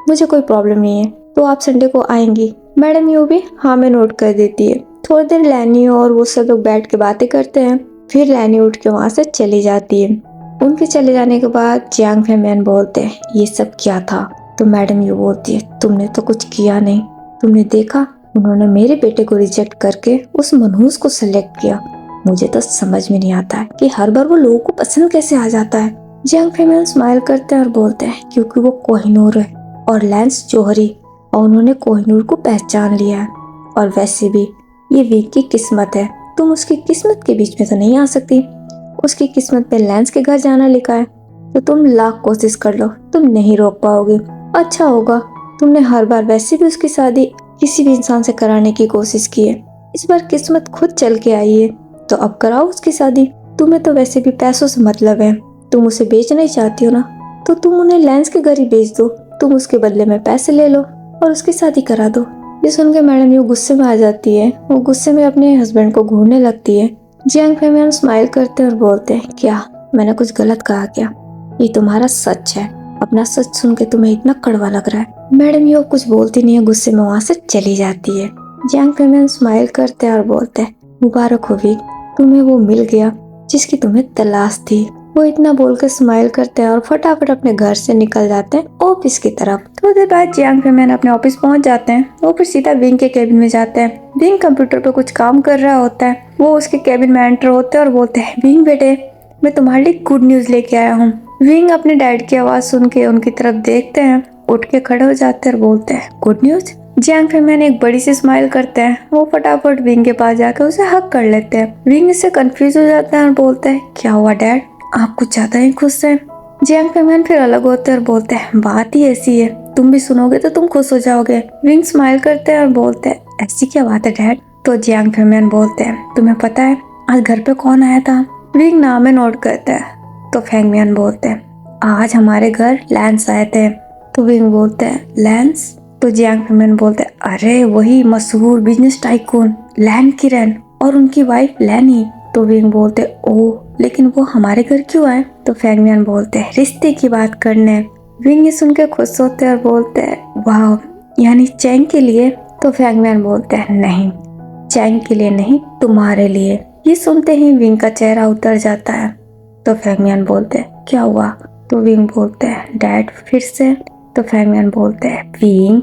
मुझे कोई प्रॉब्लम नहीं है, तो आप संडे को आएंगी? मैडम यू भी हाँ में नोट कर देती है। थोड़ी देर लैनी और वो सब लोग बैठ के बातें करते हैं, फिर लैनी उठ के वहाँ से चली जाती है। उनके चले जाने के बाद जियांग फैमियन बोलते हैं, ये सब क्या था? तो मैडम यू बोलती है, तुमने तो कुछ किया नहीं, तुमने देखा उन्होंने मेरे बेटे को रिजेक्ट करके उस मनहूस को सिलेक्ट किया। मुझे तो समझ में नहीं आता है कि हर बार वो लोगों को पसंद कैसे आ जाता है। जियांग फैमियन स्माइल करते हैं और बोलते हैं, क्योंकि वो कोहिनूर है और लैंस जौहरी, और उन्होंने कोहिनूर को पहचान लिया है। और वैसे भी ये वीक की किस्मत है, तुम उसकी किस्मत के बीच में तो नहीं आ सकती। उसकी किस्मत पे लैंस के घर जाना लिखा है, तो तुम लाख कोशिश कर लो तुम नहीं रोक पाओगे। अच्छा होगा तुमने हर बार वैसे भी उसकी शादी किसी भी इंसान से कराने की कोशिश की है, इस बार किस्मत खुद चल के आई है, तो अब कराओ उसकी शादी। तुम्हें तो वैसे भी पैसों से मतलब है, तुम उसे बेचना ही चाहती हो ना, तो तुम उन्हें लेंस के घर ही बेच दो। तुम उसके बदले में पैसे ले लो और उसकी शादी करा दो। ये सुन के मैडम यू गुस्से में आ जाती है। वो गुस्से में अपने हस्बैंड को घूरने लगती है। जियांग फेमियान स्माइल करते हैं और बोलते हैं, क्या मैंने कुछ गलत कहा क्या? ये तुम्हारा सच है। अपना सच सुन के तुम्हें इतना कड़वा लग रहा है। मैडम यू कुछ बोलती नहीं है, गुस्से में वहाँ से चली जाती है। जियांग फेमियान स्माइल करते हैं और बोलते हैं, मुबारक हो वीक, तुम्हें वो मिल गया जिसकी तुम्हें तलाश थी। वो इतना बोलकर स्माइल करते हैं और फटाफट अपने घर से निकल जाते हैं ऑफिस की तरफ। थोड़ी देर बाद जियांग फेमियान अपने ऑफिस पहुंच जाते हैं। वो फिर सीधा विंग के केबिन में जाते हैं। विंग कंप्यूटर पे कुछ काम कर रहा होता है। वो उसके केबिन में एंटर होते हैं और बोलते हैं, विंग बेटे, मैं तुम्हारे लिए गुड न्यूज लेके आया हूँ। विंग अपने डैड की आवाज सुन के उनकी तरफ देखते हैं, उठ के खड़े हो जाते हैं और बोलते हैं, गुड न्यूज? जियांग फेमियान एक बड़ी सी स्माइल करते हैं। वो फटाफट विंग के पास जाकर उसे हक कर लेते हैं। विंग इससे कंफ्यूज हो जाता है और बोलते हैं, क्या हुआ डैड, आप कुछ ज्यादा ही खुश हैं? जियांग फेमियान फिर अलग होते हैं और बोलते हैं, बात ही ऐसी है, तुम भी सुनोगे तो तुम खुश हो जाओगे। विंग स्माइल करते हैं और बोलते हैं, ऐसी क्या बात है डैड? तो जियांग फेमियान बोलते हैं, तुम्हें पता है आज घर पे कौन आया था? विंग नाम में नोट करता है। तो फेंगमियान बोलते हैं, आज हमारे घर लैंस आए थे। तो विंग बोलते हैं, लैंस? तो जियांग फेमियान बोलते हैं, अरे वही मशहूर बिजनेस टाइकून लैन किरण और उनकी वाइफ लैनी। तो विंग बोलते, ओह, लेकिन वो हमारे घर क्यों आए? तो फेंगमियान बोलते हैं, रिश्ते की बात करने। विंग ये सुन के खुश होते हैं और बोलते हैं, वाह, यानी चैंग के लिए? तो फेंगमियान बोलते हैं, नहीं, चैंग के लिए नहीं, तुम्हारे लिए। ये सुनते ही विंग का चेहरा उतर जाता है। तो फेंगमियान बोलते हैं, क्या हुआ? तो विंग बोलते हैं, डैड फिर से? तो फेंगमियान बोलते हैं, विंग,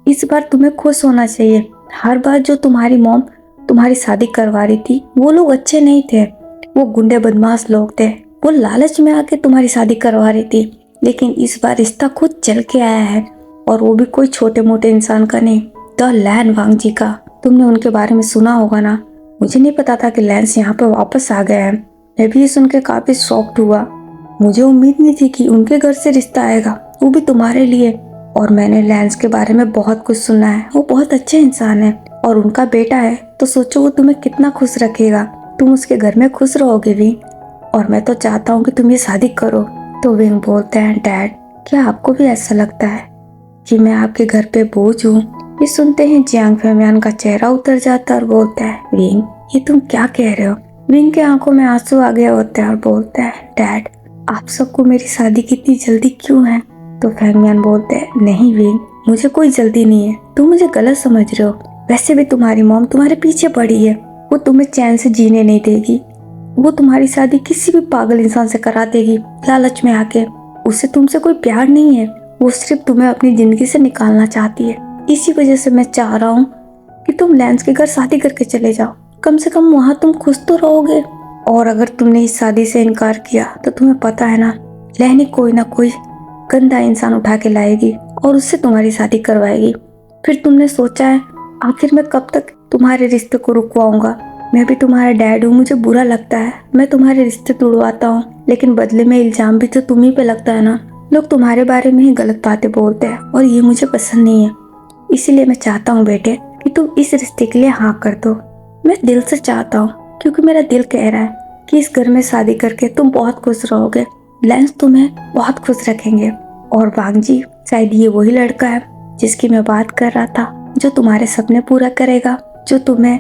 इस बार तुम्हें खुश होना चाहिए। हर बार जो तुम्हारी मॉम तुम्हारी शादी करवा रही थी, वो लोग अच्छे नहीं थे, वो गुंडे बदमाश लोग थे। वो लालच में आके तुम्हारी शादी करवा रही थी, लेकिन इस बार रिश्ता खुद चल के आया है, और वो भी कोई छोटे मोटे इंसान का नहीं, द लैन वांग जी का। तुमने उनके बारे में सुना होगा ना? मुझे नहीं पता था कि लैंस यहाँ पे वापस आ गए हैं। मैं भी ये सुन के काफी शॉक्ड हुआ। मुझे उम्मीद नहीं थी कि उनके घर से रिश्ता आएगा, वो भी तुम्हारे लिए। और मैंने लैंस के बारे में बहुत कुछ सुना है, वो बहुत अच्छे इंसान है, और उनका बेटा है, तो सोचो वो तुम्हें कितना खुश रखेगा। तुम उसके घर में खुश रहोगे विंग, और मैं तो चाहता हूँ कि तुम ये शादी करो। तो विंग बोलते हैं, डैड, क्या आपको भी ऐसा लगता है कि मैं आपके घर पे बोझ हूँ? ये सुनते ही जियांग फेमियान का चेहरा उतर जाता है और बोलता है, विंग, ये तुम क्या कह रहे हो? विंग के आंखों में आंसू आ गए होते हैं और बोलता है, डैड, आप सबको मेरी शादी की इतनी जल्दी क्यों है? तो फेंगमियान बोलते हैं, नहीं विंग, मुझे कोई जल्दी नहीं है, तुम मुझे गलत समझ रहे हो। वैसे भी तुम्हारी मॉम तुम्हारे पीछे पड़ी है, वो तुम्हें चैन से जीने नहीं देगी। वो तुम्हारी शादी किसी भी पागल इंसान से करा देगी लालच में आके। उसे तुमसे कोई प्यार नहीं है, वो सिर्फ तुम्हें अपनी जिंदगी से निकालना चाहती है। इसी वजह से मैं चाह रहा हूँ कि तुम लैंस के घर शादी करके चले जाओ, कम से कम वहाँ तुम खुश तो रहोगे। और अगर तुमने इस शादी से इनकार किया तो तुम्हें पता है ना, लैनी कोई ना कोई गंदा इंसान उठा के लाएगी और उससे तुम्हारी शादी करवाएगी। फिर तुमने सोचा है आखिर मैं कब तक तुम्हारे रिश्ते को रुकवाऊंगा? मैं भी तुम्हारा डैड हूँ, मुझे बुरा लगता है, मैं तुम्हारे रिश्ते तोड़वाता हूँ, लेकिन बदले में इल्जाम भी तो तुम ही पे लगता है ना। लोग तुम्हारे बारे में ही गलत बातें बोलते हैं और ये मुझे पसंद नहीं है। इसीलिए मैं चाहता हूँ बेटे कि तुम इस रिश्ते के लिए हाँ कर दो। मैं दिल से चाहता हूँ, क्योंकि मेरा दिल कह रहा है कि इस घर में शादी करके तुम बहुत खुश रहोगे। लैंस तुम्हें बहुत खुश रखेंगे। और वांग जी, शायद ये वही लड़का है जिसकी मैं बात कर रहा था, जो तुम्हारे सपने पूरा करेगा, जो तुम्हें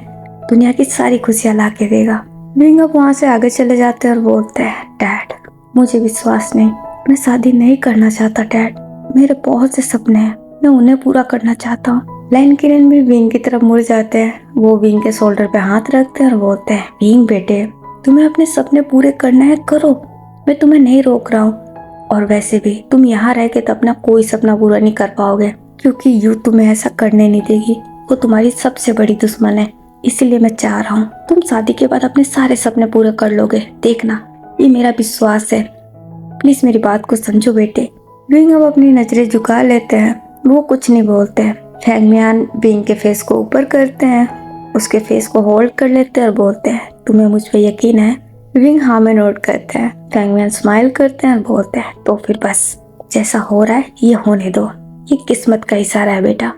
दुनिया की सारी खुशियाँ ला के देगा। विंग अब वहाँ से आगे चले जाते हैं और बोलते हैं, डैड, मुझे विश्वास नहीं, मैं शादी नहीं करना चाहता डैड। मेरे बहुत से सपने हैं, मैं उन्हें पूरा करना चाहता हूँ। लैन किरण भी विंग की तरफ मुड़ जाते हैं। वो विंग के शोल्डर पे हाथ रखते हैं और बोलते हैं, विंग बेटे, तुम्हें अपने सपने पूरे करना है, करो, मैं तुम्हें नहीं रोक रहा हूँ। और वैसे भी तुम यहाँ रह के तो अपना कोई सपना पूरा नहीं कर पाओगे, क्योंकि यू तुम्हें ऐसा करने नहीं देगी। वो तुम्हारी सबसे बड़ी दुश्मन है। इसीलिए मैं चाह रहा हूँ तुम शादी के बाद अपने सारे सपने पूरे कर लोगे, देखना, ये मेरा विश्वास है। प्लीज मेरी बात को समझो बेटे। विंग अब अपनी नजरें झुका लेते हैं, वो कुछ नहीं बोलते हैं। फेंगमियान विंग के फेस को ऊपर करते हैं, उसके फेस को होल्ड कर लेते हैं और बोलते हैं, तुम्हें मुझ पे यकीन है? विंग हाँ में नोट करते हैं। फेंगमियान स्माइल करते हैं और बोलते हैं, तो फिर बस जैसा हो रहा है ये होने दो, ये किस्मत का इशारा है बेटा।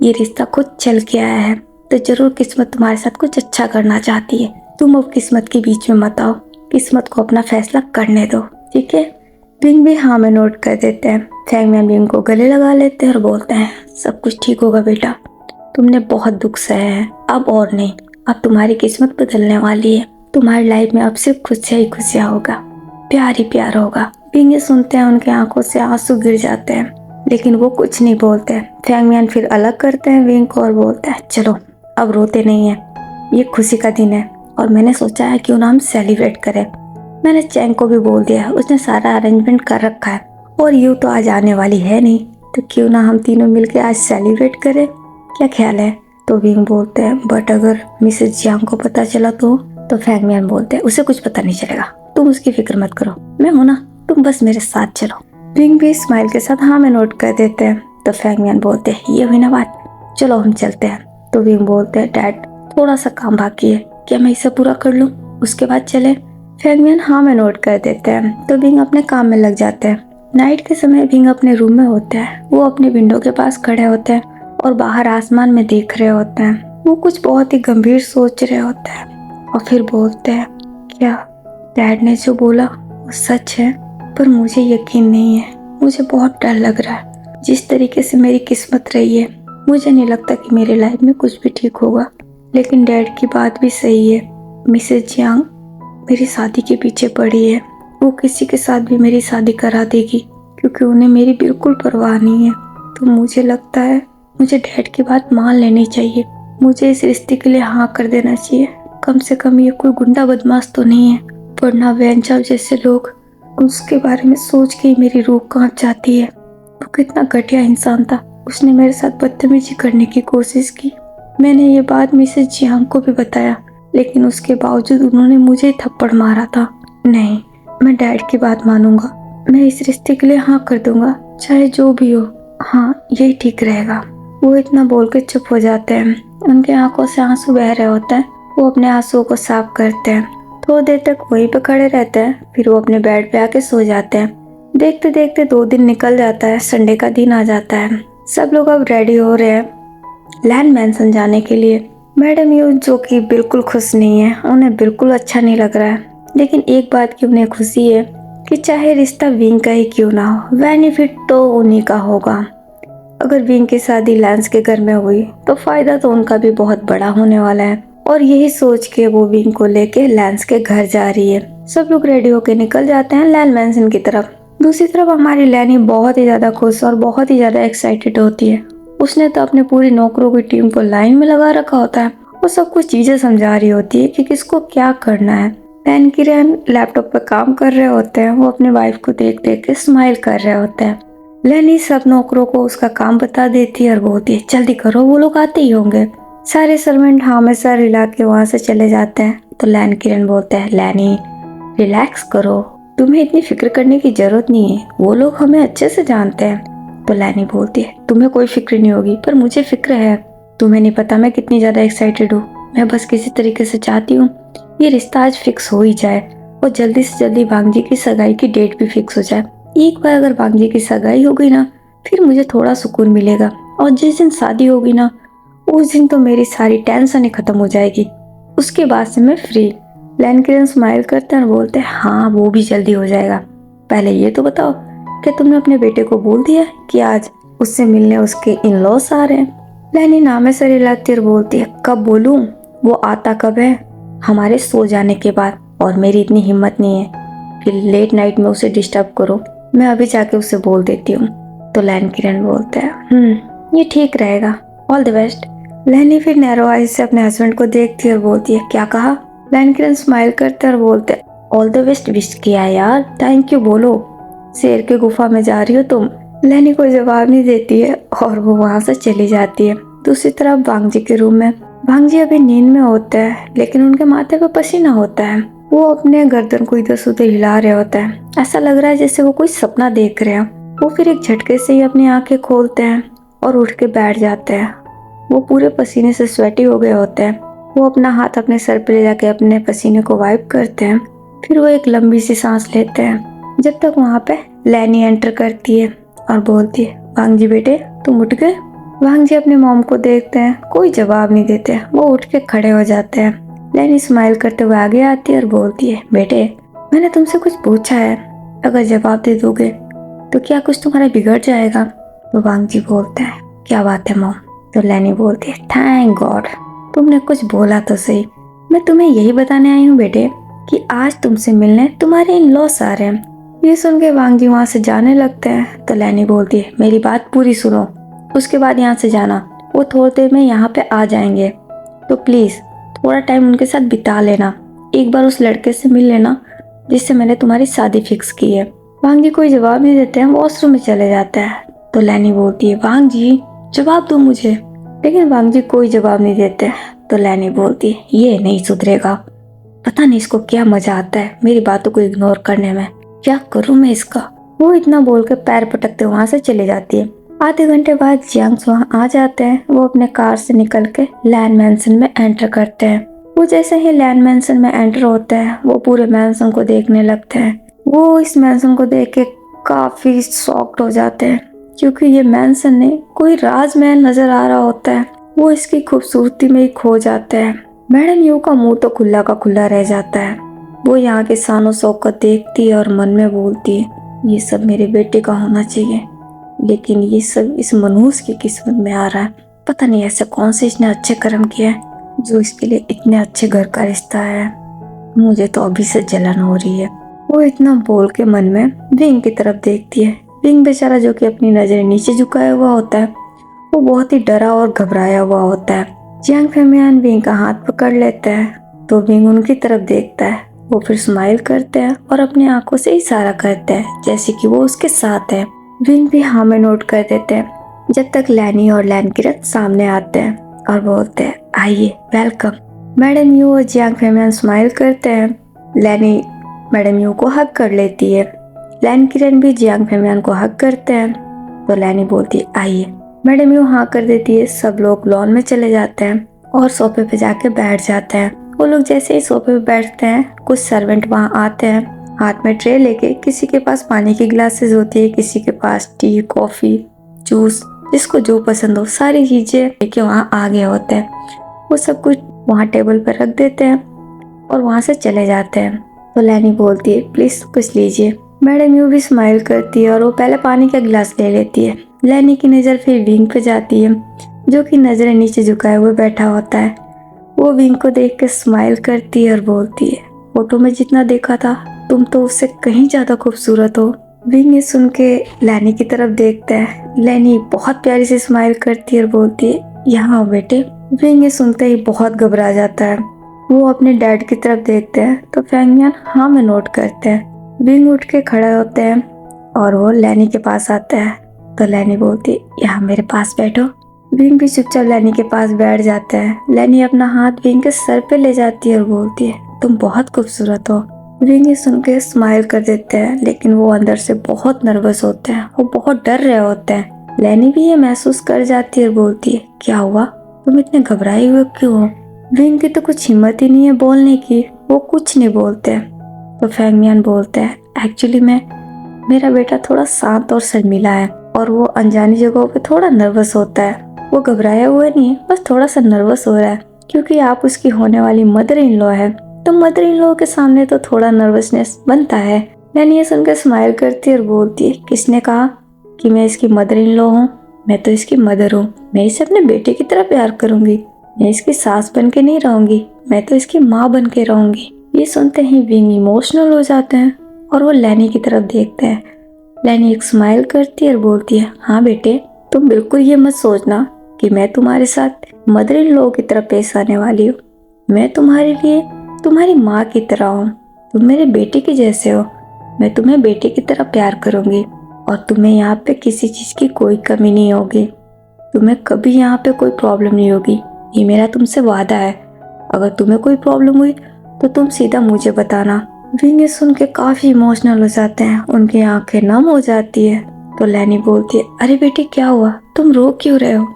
ये रिश्ता खुद चल के आया है तो जरूर किस्मत तुम्हारे साथ कुछ अच्छा करना चाहती है। तुम अब किस्मत के बीच में मत आओ, किस्मत को अपना फैसला करने दो, ठीक है। बिंग भी हाँ में नोट कर देते हैं। फैंग मैन बिंग को गले लगा लेते हैं और बोलते हैं सब कुछ ठीक होगा बेटा, तुमने बहुत दुख सहा है, अब और नहीं, अब तुम्हारी किस्मत बदलने वाली है। तुम्हारी लाइफ में अब सिर्फ खुशियाँ ही खुशियाँ होगा, प्यार ही प्यार होगा। बिंग ये सुनते हैं, उनके आंखों से आंसू गिर जाते हैं, लेकिन वो कुछ नहीं बोलते। फैंग मैन फिर अलग करते हैं बिंग को और बोलते हैं चलो अब रोते नहीं है, ये खुशी का दिन है और मैंने सोचा है क्यों ना हम सेलिब्रेट करें। मैंने चैंग को भी बोल दिया है, उसने सारा अरेंजमेंट कर रखा है और यू तो आज आने वाली है नहीं, तो क्यों ना हम तीनों मिलकर आज सेलिब्रेट करें, क्या ख्याल है। तो विंग बोलते हैं बट अगर मिसेस जियांग को पता चला तो फैंग मैन बोलते हैं उसे कुछ पता नहीं चलेगा, तुम उसकी फिक्र मत करो, मैं हूं ना, तुम बस मेरे साथ चलो। विंग भी स्माइल के साथ हाँ में नोट कर देते हैं। तो फैंग मैन बोलते हैं ये हुई ना बात, चलो हम चलते हैं। तो विंग बोलते हैं डैड थोड़ा सा काम बाकी है, क्या मैं इसे पूरा कर लूँ उसके बाद चले। फैंग मैन हाँ में नोट कर देते हैं। तो विंग अपने काम में लग जाते हैं। नाइट के समय विंग अपने रूम में होते हैं, वो अपने विंडो के पास खड़े होते हैं और बाहर आसमान में देख रहे होते हैं। वो कुछ बहुत ही गंभीर सोच रहे होते हैं और फिर बोलते हैं क्या डैड ने जो बोला वो सच है, पर मुझे यकीन नहीं है, मुझे बहुत डर लग रहा है। जिस तरीके से मेरी किस्मत रही है मुझे नहीं लगता कि मेरी लाइफ में कुछ भी ठीक होगा। लेकिन डैड की बात भी सही है, मिसेस जियांग मेरी शादी के पीछे पड़ी है, वो किसी के साथ भी मेरी शादी करा देगी क्योंकि उन्हें मेरी बिल्कुल परवाह नहीं है। तो मुझे लगता है मुझे डैड की बात मान लेनी चाहिए, मुझे इस रिश्ते के लिए हाँ कर देना चाहिए। कम से कम ये कोई गुंडा बदमाश तो नहीं है, वरना वैनचाव जैसे लोग, उसके बारे में सोच के ही मेरी रूह कांप जाती है। वो कितना घटिया इंसान था, उसने मेरे साथ बदतमीजी करने की कोशिश की। मैंने ये बात मिसेस जियांग को भी बताया, लेकिन उसके बावजूद उन्होंने मुझे ही थप्पड़ मारा था। नहीं, मैं डैड की बात मानूंगा, मैं इस रिश्ते के लिए हाँ कर दूंगा, चाहे जो भी हो, हाँ यही ठीक रहेगा। वो इतना बोल के चुप हो जाते हैं, उनके आंखों से आंसू बह रहे होते हैं। वो अपने आंसुओं को साफ करते हैं, थोड़ी देर तक वहीं पे खड़े रहते हैं, फिर वो अपने बेड पे आके सो जाते हैं। देखते देखते 2 दिन निकल जाता है, संडे का दिन आ जाता है। सब लोग अब रेडी हो रहे हैं लैंड मैंसन जाने के लिए। मैडम यू जो कि बिल्कुल खुश नहीं है, उन्हें बिल्कुल अच्छा नहीं लग रहा है, लेकिन एक बात की उन्हें खुशी है कि चाहे रिश्ता विंग का ही क्यों ना हो, बेनिफिट तो उन्हीं का होगा। अगर विंग की शादी लैंस के घर में हुई तो फायदा तो उनका भी बहुत बड़ा होने वाला है। और यही सोच के वो विंग को लेके लैंस के घर जा रही है। सब लोग रेडी होके निकल जाते हैं लैंड मैंसन की तरफ। दूसरी तरफ हमारी लैनी बहुत ही ज्यादा खुश और बहुत ही ज्यादा एक्साइटेड होती है। उसने तो अपने पूरी नौकरों की टीम को लाइन में लगा रखा होता है। वो सब कुछ चीजें समझा रही होती है कि किसको क्या करना है। पैन किरण लैपटॉप पर काम कर रहे होते हैं, वो अपने वाइफ को देख देख के स्माइल कर रहे होते हैं। लैनी सब नौकरों को उसका काम बता देती है और बोलती है जल्दी करो, वो लोग आते ही होंगे। सारे सर्वेंट हाँ में सर हिला के वहाँ से चले जाते हैं। तो लैन किरण बोलते हैं लैनी रिलैक्स करो, तुम्हें इतनी फिक्र करने की जरूरत नहीं है, वो लोग हमें अच्छे से जानते हैं। तो लैनी बोलती है तुम्हें कोई फिक्र नहीं होगी, पर मुझे फिक्र है। तुम्हें नहीं पता मैं कितनी ज्यादा एक्साइटेड हूँ। मैं बस किसी तरीके से चाहती हूँ ये रिश्ता आज फिक्स हो ही जाए और जल्दी से जल्दी भांग जी की सगाई की डेट भी फिक्स हो जाए। एक बार अगर भांग जी की सगाई हो गई ना, फिर मुझे थोड़ा सुकून मिलेगा, और जिस दिन शादी होगी ना उस दिन तो मेरी सारी टेंशन ही खत्म हो जाएगी, उसके बाद से मैं फ्री। लैन किरण स्माइल करते हैं और बोलते हैं हाँ वो भी जल्दी हो जाएगा। पहले ये तो बताओ क्या तुमने अपने बेटे को बोल दिया कि आज उससे मिलने उसके इन लॉस आ रहे हैं। लैनी नामे सर हिलाती और बोलती है कब बोलूं, वो आता कब है, हमारे सो जाने के बाद, और मेरी इतनी हिम्मत नहीं है कि लेट नाइट में उसे डिस्टर्ब करो, मैं अभी जाके उसे बोल देती हूँ। तो लैन किरण बोलते हैं ये ठीक रहेगा, ऑल द बेस्ट। लैनी फिर नैरो आइज से अपने हस्बैंड को देखती है और बोलती है क्या कहा। लैन किरण स्माइल करते हैं और बोलते हैं ऑल द बेस्ट विश किया यार, थैंक यू बोलो, शेर के गुफा में जा रही हो तुम। लैनी कोई जवाब नहीं देती है और वो वहाँ से चली जाती है। दूसरी तरफ भांग जी के रूम में भांग जी अभी नींद में होते हैं, लेकिन उनके माथे पर पसीना होता है। वो अपने गर्दन को इधर से उधर हिला रहे होते हैं, ऐसा लग रहा है जैसे वो कोई सपना देख रहे हैं। वो फिर एक झटके से ही अपनी आंखें खोलते हैं और उठ के बैठ जाते हैं। वो पूरे पसीने से स्वेटी हो गए होते हैं। वो अपना हाथ अपने सर पे ले जाके अपने पसीने को वाइप करते हैं, फिर वो एक लंबी सी सांस लेते हैं। जब तक वहाँ पे लैनी एंटर करती है और बोलती है भांग जी बेटे तुम उठ गए। वांग जी अपने मॉम को देखते हैं, कोई जवाब नहीं देते। वो उठ के खड़े हो जाते हैं। लैनी स्माइल करते हुए आगे आती है और बोलती है, बेटे मैंने तुमसे कुछ पूछा है, अगर जवाब दे दोगे तो क्या कुछ तुम्हारा बिगड़ जाएगा? तो वांग जी बोलते हैं, क्या बात है मॉम? तो लैनी बोलती है, थैंक गॉड तुमने कुछ बोला तो सही। मैं तुम्हें यही बताने आई हूँ बेटे कि आज तुमसे मिलने तुम्हारे इन लॉस आ रहे हैं। ये सुन के वांग जी वहाँ से जाने लगते हैं। तो लैनी बोलती है, मेरी बात पूरी सुनो, उसके बाद यहाँ से जाना। वो थोड़ी देर में यहाँ पे आ जाएंगे, तो प्लीज थोड़ा टाइम उनके साथ बिता लेना। एक बार उस लड़के से मिल लेना जिससे मैंने तुम्हारी शादी फिक्स की है। वांग जी कोई जवाब नहीं देते हैं, वॉशरूम में चले जाते हैं। तो लैनी बोलती है, वांग जी जवाब दो मुझे। लेकिन वांग जी कोई जवाब नहीं देते। तो लैनी बोलती है, ये नहीं सुधरेगा, पता नहीं इसको क्या मजा आता है मेरी बातों को इग्नोर करने में, क्या करूं मैं इसका। वो इतना बोल के पैर पटकते वहां से चली जाती है। आधे घंटे बाद जियांग्स वहां आ जाते हैं। वो अपने कार से निकल के लैन मैंसन में एंटर करते हैं। वो जैसे ही लैन मैंसन में एंटर होते हैं, वो पूरे मैंसन को देखने लगते हैं। वो इस मैंसन को देख के काफी शॉक्ड हो जाते हैं, क्योंकि ये मैंसन नहीं कोई राजमहल नजर आ रहा होता है। वो इसकी खूबसूरती में ही खो जाते हैं। मैडम यू का मुंह तो खुला का खुला रह जाता है। वो यहाँ के शानो शौकत देखती है और मन में बोलती है, ये सब मेरे बेटे का होना चाहिए, लेकिन ये सब इस मनहूस की किस्मत में आ रहा है। पता नहीं ऐसे कौन से इसने अच्छे कर्म किए हैं जो इसके लिए इतने अच्छे घर का रिश्ता है। मुझे तो अभी से जलन हो रही है। वो इतना बोल के मन में विंग की तरफ देखती है। विंग बेचारा जो कि अपनी नजरें नीचे झुकाया हुआ होता है, वो बहुत ही डरा और घबराया हुआ होता है। जियांग फेमियान विंग का हाथ पकड़ लेता है, तो विंग उनकी तरफ देखता है। वो फिर स्माइल करते हैं और अपनी आंखों से इशारा करते हैं जैसे कि वो उसके साथ है। विंग भी हाँ में नोट कर देते हैं, जब तक लैनी और लैन किरण सामने आते हैं और बोलते हैं, आइए वेलकम। मैडम यू और जियांग फेमियान स्माइल करते हैं। लैनी मैडम यू को हक कर लेती है। लैन किरण भी जियांग फेमियान को हक करते हैं। तो लैनी बोलती है, आइए। मैडम यू हाँ कर देती है। सब लोग लॉन में चले जाते हैं और सोफे पे जाके बैठ जाते हैं। वो लोग जैसे ही सोफे पे बैठते हैं, कुछ सर्वेंट वहाँ आते हैं हाथ में ट्रे लेके। किसी के पास पानी की ग्लासेस होती है, किसी के पास टी, कॉफी, जूस, जिसको जो पसंद हो सारी चीजें लेके वहाँ आ गए होते हैं। वो सब कुछ वहाँ टेबल पर रख देते हैं और वहाँ से चले जाते हैं। तो लैनी बोलती है, प्लीज कुछ लीजिए। मैडम यू भी स्माइल करती है और वो पहले पानी का गिलास ले लेती है। लैनी की नज़र फिर विंग पे जाती है, जो कि नजरें नीचे झुकाए हुए बैठा होता है। वो विंग को देख के स्माइल करती है और बोलती है, फोटो में जितना देखा था तुम तो उससे कहीं ज्यादा खूबसूरत हो। विंग ये सुन के लैनी की तरफ देखता है। लैनी बहुत प्यारी से स्माइल करती है और बोलती है, यहाँ आओ बेटे। विंग ये सुनते ही बहुत घबरा जाता है। वो अपने डैड की तरफ देखते हैं तो फेंगमियान हाँ में नोट करते हैं। विंग उठ के खड़े होते हैं और वो लैनी के पास आता है। तो लैनी बोलती है, यहाँ मेरे पास बैठो। विंग भी चुपचाप लैनी के पास बैठ जाता है। लैनी अपना हाथ विंग के सर पे ले जाती है और बोलती है, तुम बहुत खूबसूरत हो। विंग ये सुन के स्माइल कर देते हैं, लेकिन वो अंदर से बहुत नर्वस होते हैं, वो बहुत डर रहे होते हैं। लैनी भी ये महसूस कर जाती है और बोलती है, क्या हुआ, तुम इतने घबराए हुए क्यों हो? विंग की तो कुछ हिम्मत ही नहीं है बोलने की, वो कुछ नहीं बोलते। तो फेंगमियान बोलते हैं, एक्चुअली मेरा बेटा थोड़ा शांत और शर्मीला है और वो अनजानी जगहों पे थोड़ा नर्वस होता है। वो घबराया हुआ नहीं है, बस थोड़ा सा नर्वस हो रहा है, क्योंकि आप उसकी होने वाली मदर इन लॉ है। तो मदर इन लॉ के सामने तो थोड़ा नर्वसनेस बनता है। लैनी ये सुनकर स्माइल करती है और बोलती है, किसने कहा कि मैं इसकी मदर इन लॉ हूँ? मैं तो इसकी मदर हूँ। मैं इसे अपने बेटे की तरह प्यार करूंगी। मैं इसकी सास बन के नहीं रहूंगी, मैं तो इसकी माँ बन के रहूंगी। ये सुनते ही विंग इमोशनल हो जाते हैं और वो लैनी की तरफ देखते हैं। लैनी एक स्माइल करती है और बोलती है, हाँ बेटे, तुम बिल्कुल ये मत सोचना कि मैं तुम्हारे साथ मदर इन लॉ की तरह पेश आने वाली हूँ। मैं तुम्हारे लिए तुम्हारी माँ की तरह हूँ। तुम मेरे बेटे के जैसे हो। मैं तुम्हें बेटे की तरह प्यार करूंगी और तुम्हें यहाँ पे किसी चीज की कोई कमी नहीं होगी। तुम्हें कभी यहाँ पे कोई प्रॉब्लम नहीं होगी, ये मेरा तुमसे वादा है। अगर तुम्हें कोई प्रॉब्लम हुई तो तुम सीधा मुझे बताना। विंग सुन के काफी इमोशनल हो जाते हैं, उनकी आंखें नम हो जाती है। तो लैनी बोलती है, अरे बेटी क्या हुआ, तुम रो क्यों रहे हो?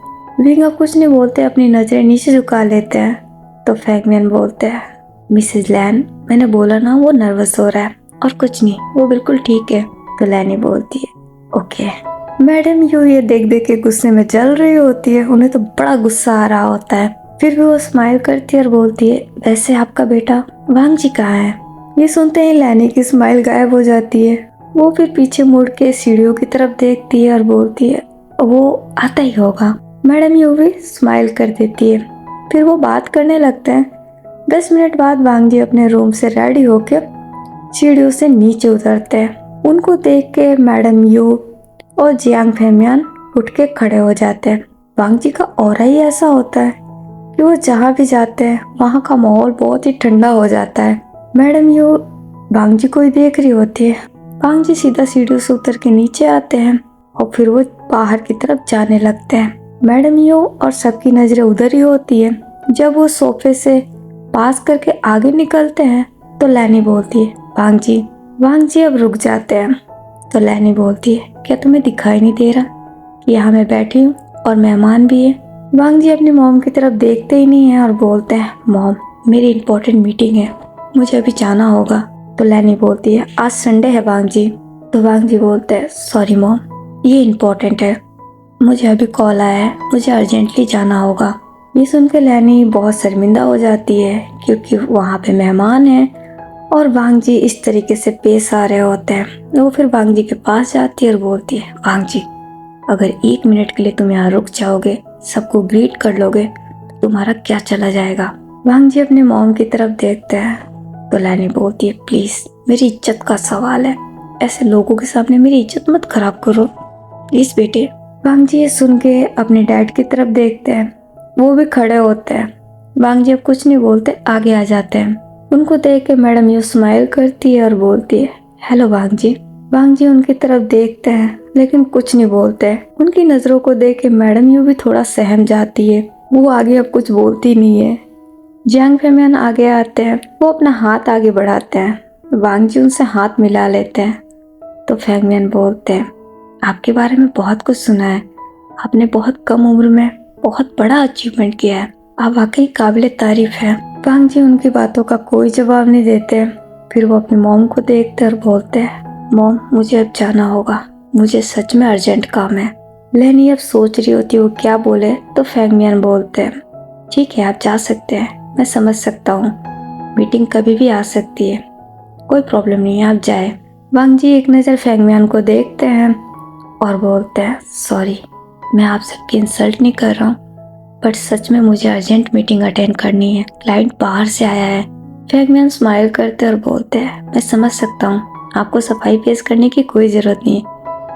विंग अब कुछ नहीं बोलते, अपनी नजरें नीचे झुका लेते हैं। तो फेंगमियान बोलते हैं, मिसेज लैन, मैंने बोला ना वो नर्वस हो रहा है, और कुछ नहीं, वो बिल्कुल ठीक है। तो लैनी बोलती है, ओके। मैडम यू ये देख देख के गुस्से में जल रही होती है, उन्हें तो बड़ा गुस्सा आ रहा होता है। फिर भी वो स्माइल करती है और बोलती है, वैसे आपका बेटा वांग जी कहाँ है? ये सुनते ही लैनी की स्माइल गायब हो जाती है। वो फिर पीछे मुड़ के सीढ़ियों की तरफ देखती है और बोलती है, वो आता ही होगा। मैडम यू भी स्माइल कर देती है। फिर वो बात करने लगते हैं। 10 मिनट बाद वांग जी अपने रूम से रेडी होकर सीढ़ियों से नीचे उतरते हैं। उनको देख के मैडम यू और जियांग फेमियान उठ के खड़े हो जाते हैं। वांग जी का ऑरा ही ऐसा होता है कि वो जहाँ भी जाते हैं वहाँ का माहौल बहुत ही ठंडा हो जाता है। मैडम यू वांग जी को ही देख रही होती है। वांग जी सीधा सीढ़ियों से उतर के नीचे आते हैं और फिर वो बाहर की तरफ जाने लगते हैं। मैडम यू और सबकी नजरें उधर ही होती है। जब वो सोफे से पास करके आगे निकलते हैं तो लैनी बोलती है, वांग जी अब रुक जाते हैं। तो लैनी बोलती है, क्या तुम्हें दिखाई नहीं दे रहा कि यहाँ मैं बैठी हूँ और मेहमान भी है? वांग जी अपनी मॉम की तरफ देखते ही नहीं है और बोलते हैं, मॉम मेरी इंपॉर्टेंट मीटिंग है, मुझे अभी जाना होगा। तो लैनी बोलती है, आज संडे है वांग जी। तो वांग जी बोलते हैं, सॉरी मॉम, ये इम्पोर्टेंट है, मुझे अभी कॉल आया है, मुझे अर्जेंटली जाना होगा। ये सुनकर लैनी बहुत शर्मिंदा हो जाती है क्योंकि वहाँ पे मेहमान हैं और वांग जी इस तरीके से पेश आ रहे होते हैं। वो फिर वांग जी के पास जाती है और बोलती है, वांग जी अगर 1 मिनट के लिए तुम यहाँ रुक जाओगे, सबको ग्रीट कर लोगे तो तुम्हारा क्या चला जाएगा? वांग जी अपने मॉम की तरफ देखते हैं। तो लैनी बोलती है, प्लीज मेरी इज्जत का सवाल है, ऐसे लोगों के सामने मेरी इज्जत मत खराब करो प्लीज बेटे। वांग जी ये सुन के अपने डैड की तरफ देखते हैं। वो भी खड़े होते हैं। वांग जी अब कुछ नहीं बोलते, आगे आ जाते हैं। उनको देख के मैडम यू स्माइल करती है और बोलती है, हेलो वांग जी। वांग जी उनकी तरफ देखते हैं लेकिन कुछ नहीं बोलते। उनकी नजरों को देख के मैडम यू भी थोड़ा सहम जाती है। वो आगे अब कुछ बोलती नहीं है। जियांग फेमियान आगे आते हैं। वो अपना हाथ आगे बढ़ाते हैं। वांग जी उनसे हाथ मिला लेते हैं। तो फेमियान बोलते हैं, आपके बारे में बहुत कुछ सुना है, आपने बहुत कम उम्र में बहुत बड़ा अचीवमेंट किया है, आप वाकई काबिले तारीफ है। वांग जी उनकी बातों का कोई जवाब नहीं देते। फिर वो अपनी मॉम को देखते और बोलते हैं, मॉम मुझे अब जाना होगा, मुझे सच में अर्जेंट काम है। लैनी अब सोच रही होती है वो क्या बोले। तो फेंगमियान बोलते हैं, ठीक है आप जा सकते हैं, मैं समझ सकता हूँ, मीटिंग कभी भी आ सकती है, कोई प्रॉब्लम नहीं है, आप जाए। वांग जी एक नज़र फेंगमियान को देखते हैं और बोलते हैं, सॉरी मैं आप सबकी इंसल्ट नहीं कर रहा हूँ, बट सच में मुझे अर्जेंट मीटिंग अटेंड करनी है, क्लाइंट बाहर से आया है। फेंगमियान स्माइल करते और बोलते हैं, मैं समझ सकता हूँ, आपको सफाई पेश करने की कोई ज़रूरत नहीं है,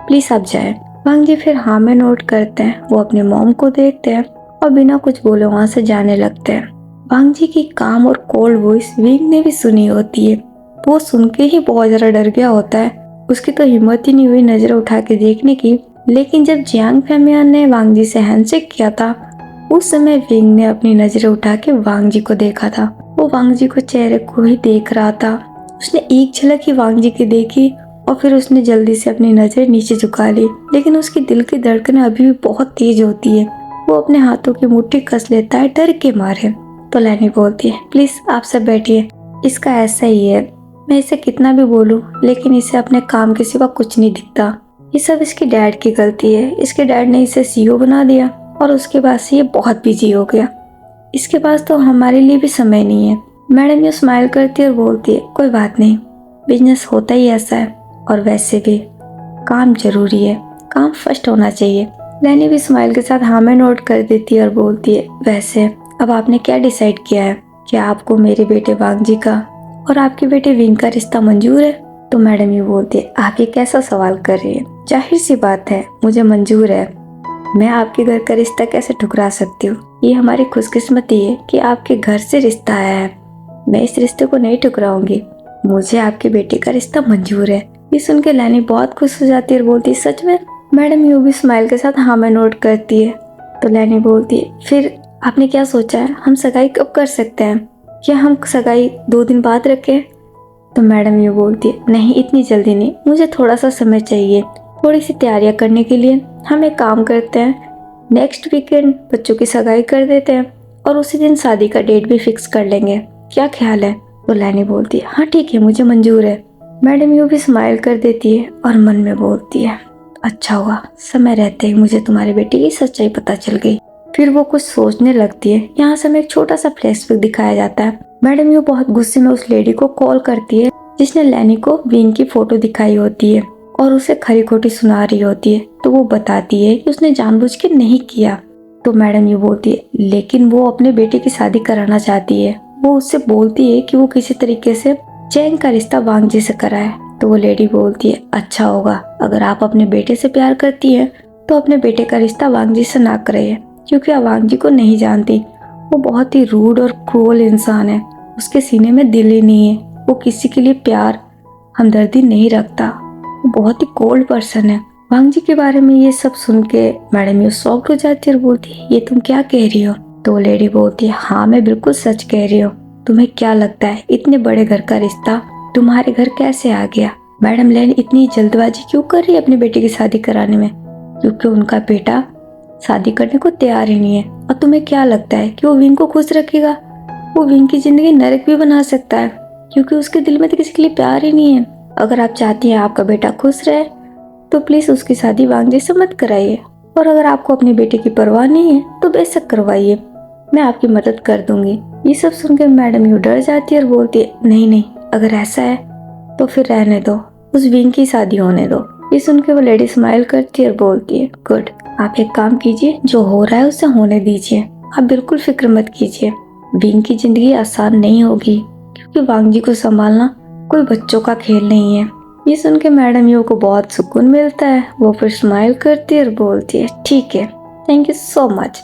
प्लीज़ आप जाए। वांग जी फिर हाँ में नोट करते हैं। वो अपने मॉम को देखते हैं और बिना कुछ बोले वहाँ से जाने लगते हैं। वांग जी की काम और कोल्ड वॉइस विंग ने भी सुनी होती है। वो सुन के ही बहुत ज़्यादा डर गया होता है। उसकी तो हिम्मत ही नहीं हुई नजर उठा के देखने की। लेकिन जब जियांग फेमियान ने वांग जी से हैंडशेक किया था, उस समय विंग ने अपनी नजरें उठा के वांग जी को देखा था। वो वांग जी को चेहरे को ही देख रहा था। उसने एक झलक ही वांग जी की देखी और फिर उसने जल्दी से अपनी नजर नीचे झुका ली। लेकिन उसकी दिल की धड़कनें अभी भी बहुत तेज होती है। वो अपने हाथों की मुट्ठी कस लेता है डर के मारे। तो लैनी बोलती है, प्लीज आप सब बैठिए, इसका ऐसा ही है, मैं इसे कितना भी बोलूं लेकिन इसे अपने काम के सिवा कुछ नहीं दिखता। ये सब इसके डैड की गलती है। इसके डैड ने इसे सीईओ बना दिया और उसके बाद से ये बहुत बिजी हो गया। इसके पास तो हमारे लिए भी समय नहीं है। मैडम ये स्माइल करती है और बोलती है, कोई बात नहीं, बिजनेस होता ही ऐसा है, और वैसे भी काम जरूरी है, काम फर्स्ट होना चाहिए। लैनी भी स्माइल के साथ हाँ में नोट कर देती है और बोलती है, वैसे अब आपने क्या डिसाइड किया है? क्या आपको मेरे बेटे वांग जी का और आपके बेटे विंग का रिश्ता मंजूर है? तो मैडम ये बोलती है, आप ये कैसा सवाल कर रही है? जाहिर सी बात है मुझे मंजूर है, मैं आपके घर का रिश्ता कैसे ठुकरा सकती हूँ? ये हमारी खुशकिस्मती है कि आपके घर से रिश्ता आया है, मैं इस रिश्ते को नहीं ठुकराऊंगी, मुझे आपके बेटे का रिश्ता मंजूर है। ये सुन के लैनी बहुत खुश हो जाती है और बोलती है, सच में? मैडम यू भी स्माइल के साथ हाँ में नोट करती है। तो लैनी बोलती है, फिर आपने क्या सोचा है, हम सगाई कब कर सकते हैं? क्या हम सगाई 2 दिन बाद रखें? तो मैडम यू बोलती है, नहीं इतनी जल्दी नहीं, मुझे थोड़ा सा समय चाहिए, थोड़ी सी तैयारियां करने के लिए। हम एक काम करते हैं, नेक्स्ट वीकेंड बच्चों की सगाई कर देते हैं और उसी दिन शादी का डेट भी फिक्स कर लेंगे, क्या ख्याल है? तो लैनी बोलती है, हाँ ठीक है, मुझे मंजूर है। मैडम यू भी स्माइल कर देती है और मन में बोलती है, अच्छा हुआ समय रहते ही मुझे तुम्हारी बेटी की सच्चाई पता चल गई। फिर वो कुछ सोचने लगती है। यहाँ से हमें एक छोटा सा फ्लैशबैक दिखाया जाता है। मैडम यू बहुत गुस्से में उस लेडी को कॉल करती है जिसने लैनी को विंग की फोटो दिखाई होती है और उसे खरी खोटी सुना रही होती है। तो वो बताती है कि उसने जानबूझ के नहीं किया। तो मैडम यू बोलती है लेकिन वो अपने बेटे की शादी कराना चाहती है। वो उससे बोलती है कि वो किसी तरीके से चैंग का रिश्ता वांग जी से कराए। तो वो लेडी बोलती है अच्छा होगा अगर आप अपने बेटे से प्यार करती हैं तो अपने बेटे का रिश्ता वांग जी से ना करें, क्योंकि आप वांग जी को नहीं जानती। वो बहुत ही रूड और क्रूअल इंसान है। उसके सीने में दिल ही नहीं है। वो किसी के लिए प्यार हमदर्दी नहीं रखता। वो बहुत ही कोल्ड पर्सन है। वांग जी के बारे में ये सब सुन के मैडम ये शॉक्ड हो जाती है और बोलती है ये तुम क्या कह रही हो। तो वो लेडी बोलती है हाँ मैं बिल्कुल सच कह रही हूँ। तुम्हें क्या लगता है इतने बड़े घर का रिश्ता तुम्हारे घर कैसे आ गया। मैडम लैन इतनी जल्दबाजी क्यों कर रही है अपनी बेटी की शादी कराने में, क्योंकि उनका बेटा शादी करने को तैयार ही नहीं है। और तुम्हें क्या लगता है कि वो विंग को खुश रखेगा। वो विंग की जिंदगी नरक भी बना सकता है, क्योंकि उसके दिल में तो किसी के लिए प्यार ही नहीं है। अगर आप चाहती हैं आपका बेटा खुश रहे तो प्लीज उसकी शादी वांग जी से मत कराइए, और अगर आपको अपने बेटे की परवाह नहीं है तो बेशक करवाइए, मैं आपकी मदद कर दूंगी। ये सब सुनकर मैडम यू डर जाती है और बोलती है नहीं नहीं अगर ऐसा है तो फिर रहने दो, उस विंग की शादी होने दो। ये सुन के वो लेडी स्माइल करती है और बोलती है गुड, आप एक काम कीजिए जो हो रहा है उसे होने दीजिए, आप बिल्कुल फिक्र मत कीजिए। विंग की जिंदगी आसान नहीं होगी, क्योंकि वांग जी को संभालना कोई बच्चों का खेल नहीं है। ये सुन के मैडम यू को बहुत सुकून मिलता है। वो फिर स्माइल करती है और बोलती है ठीक है थैंक यू सो मच।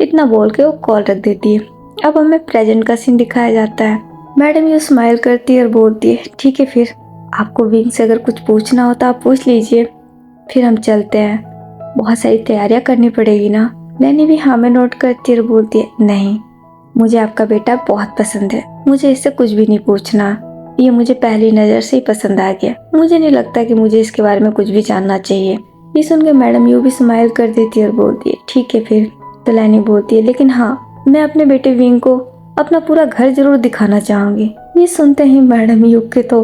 इतना बोल के वो कॉल रख देती है। अब हमें प्रेजेंट का सीन दिखाया जाता है। मैडम यू स्माइल करती है और बोलती है ठीक है फिर आपको विंग से अगर कुछ पूछना हो तो आप पूछ लीजिए, फिर हम चलते हैं। बहुत सारी तैयारियां करनी पड़ेगी ना। लैनी भी हाँ में नोट करती है और बोलती है नहीं मुझे आपका बेटा बहुत पसंद है, मुझे इससे कुछ भी नहीं पूछना, ये मुझे पहली नजर से ही पसंद आ गया, मुझे नहीं लगता कि मुझे इसके बारे में कुछ भी जानना चाहिए। ये सुन के मैडम यू भी स्माइल कर देती है और बोलती है ठीक है फिर। तो लैनी बोलती है लेकिन हाँ मैं अपने बेटे विंग को अपना पूरा घर जरूर दिखाना चाहूंगी। ये सुनते ही मैडम यू के तो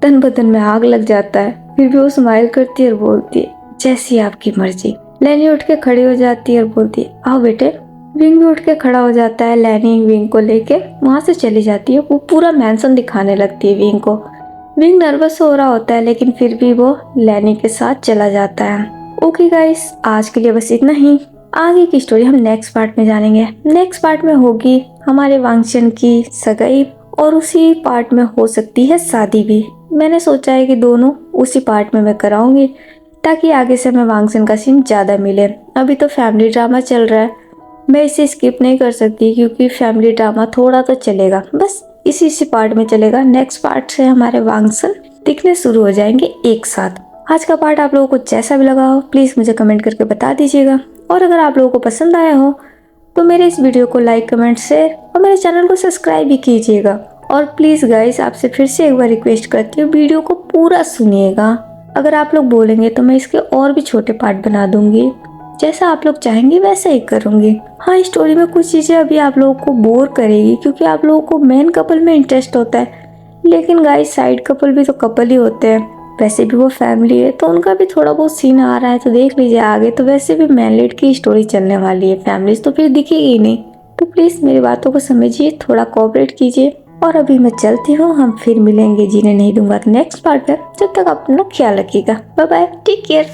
तन बदन में आग लग जाता है। फिर भी वो स्माइल करती है और बोलती है जैसी आपकी मर्जी। लैनी उठ के खड़ी हो जाती है और बोलती है आओ बेटे। विंग भी उठ के खड़ा हो जाता है। लैनी विंग को लेके वहाँ से चली जाती है। वो पूरा मैंसन दिखाने लगती है विंग को। विंग नर्वस हो रहा होता है लेकिन फिर भी वो लैनी के साथ चला जाता है। ओके गाइस आज के लिए बस इतना ही। आगे की स्टोरी हम नेक्स्ट पार्ट में जानेंगे। नेक्स्ट पार्ट में होगी हमारे वांगशन की सगाई, और उसी पार्ट में हो सकती है शादी भी। मैंने सोचा है कि दोनों उसी पार्ट में मैं कराऊंगी, ताकि आगे से हमें वांगशन का सीन ज़्यादा मिले। अभी तो फैमिली ड्रामा चल रहा है, मैं इसे स्किप नहीं कर सकती, क्योंकि फैमिली ड्रामा थोड़ा तो चलेगा, बस इसी पार्ट में चलेगा। नेक्स्ट पार्ट से हमारे वांगशन दिखने शुरू हो जाएंगे एक साथ। आज का पार्ट आप लोगों को जैसा भी लगा हो प्लीज़ मुझे कमेंट करके बता दीजिएगा, और अगर आप लोगों को पसंद आया हो तो मेरे इस वीडियो को लाइक कमेंट शेयर और मेरे चैनल को सब्सक्राइब भी कीजिएगा। और प्लीज़ गाइस आपसे फिर से एक बार रिक्वेस्ट करती हूँ वीडियो को पूरा सुनिएगा। अगर आप लोग बोलेंगे तो मैं इसके और भी छोटे पार्ट बना दूंगी, जैसा आप लोग चाहेंगे वैसा ही करूंगी। हाँ स्टोरी में कुछ चीज़ें अभी आप लोगों को बोर करेगी, क्योंकि आप लोगों को मेन कपल में इंटरेस्ट होता है, लेकिन गाइस साइड कपल भी तो कपल ही होते हैं। वैसे भी वो फैमिली है तो उनका भी थोड़ा बहुत सीन आ रहा है, तो देख लीजिए आगे तो वैसे भी मैन लीड की स्टोरी चलने वाली है, फैमिलीज तो फिर दिखेगी ही नहीं। तो प्लीज़ मेरी बातों को समझिए, थोड़ा कोऑपरेट कीजिए। और अभी मैं चलती हूँ, हम फिर मिलेंगे जीने नहीं दूंगा नेक्स्ट पार्ट में। जब तक अपना ख्याल रखिएगा, बाय बाय, टेक केयर।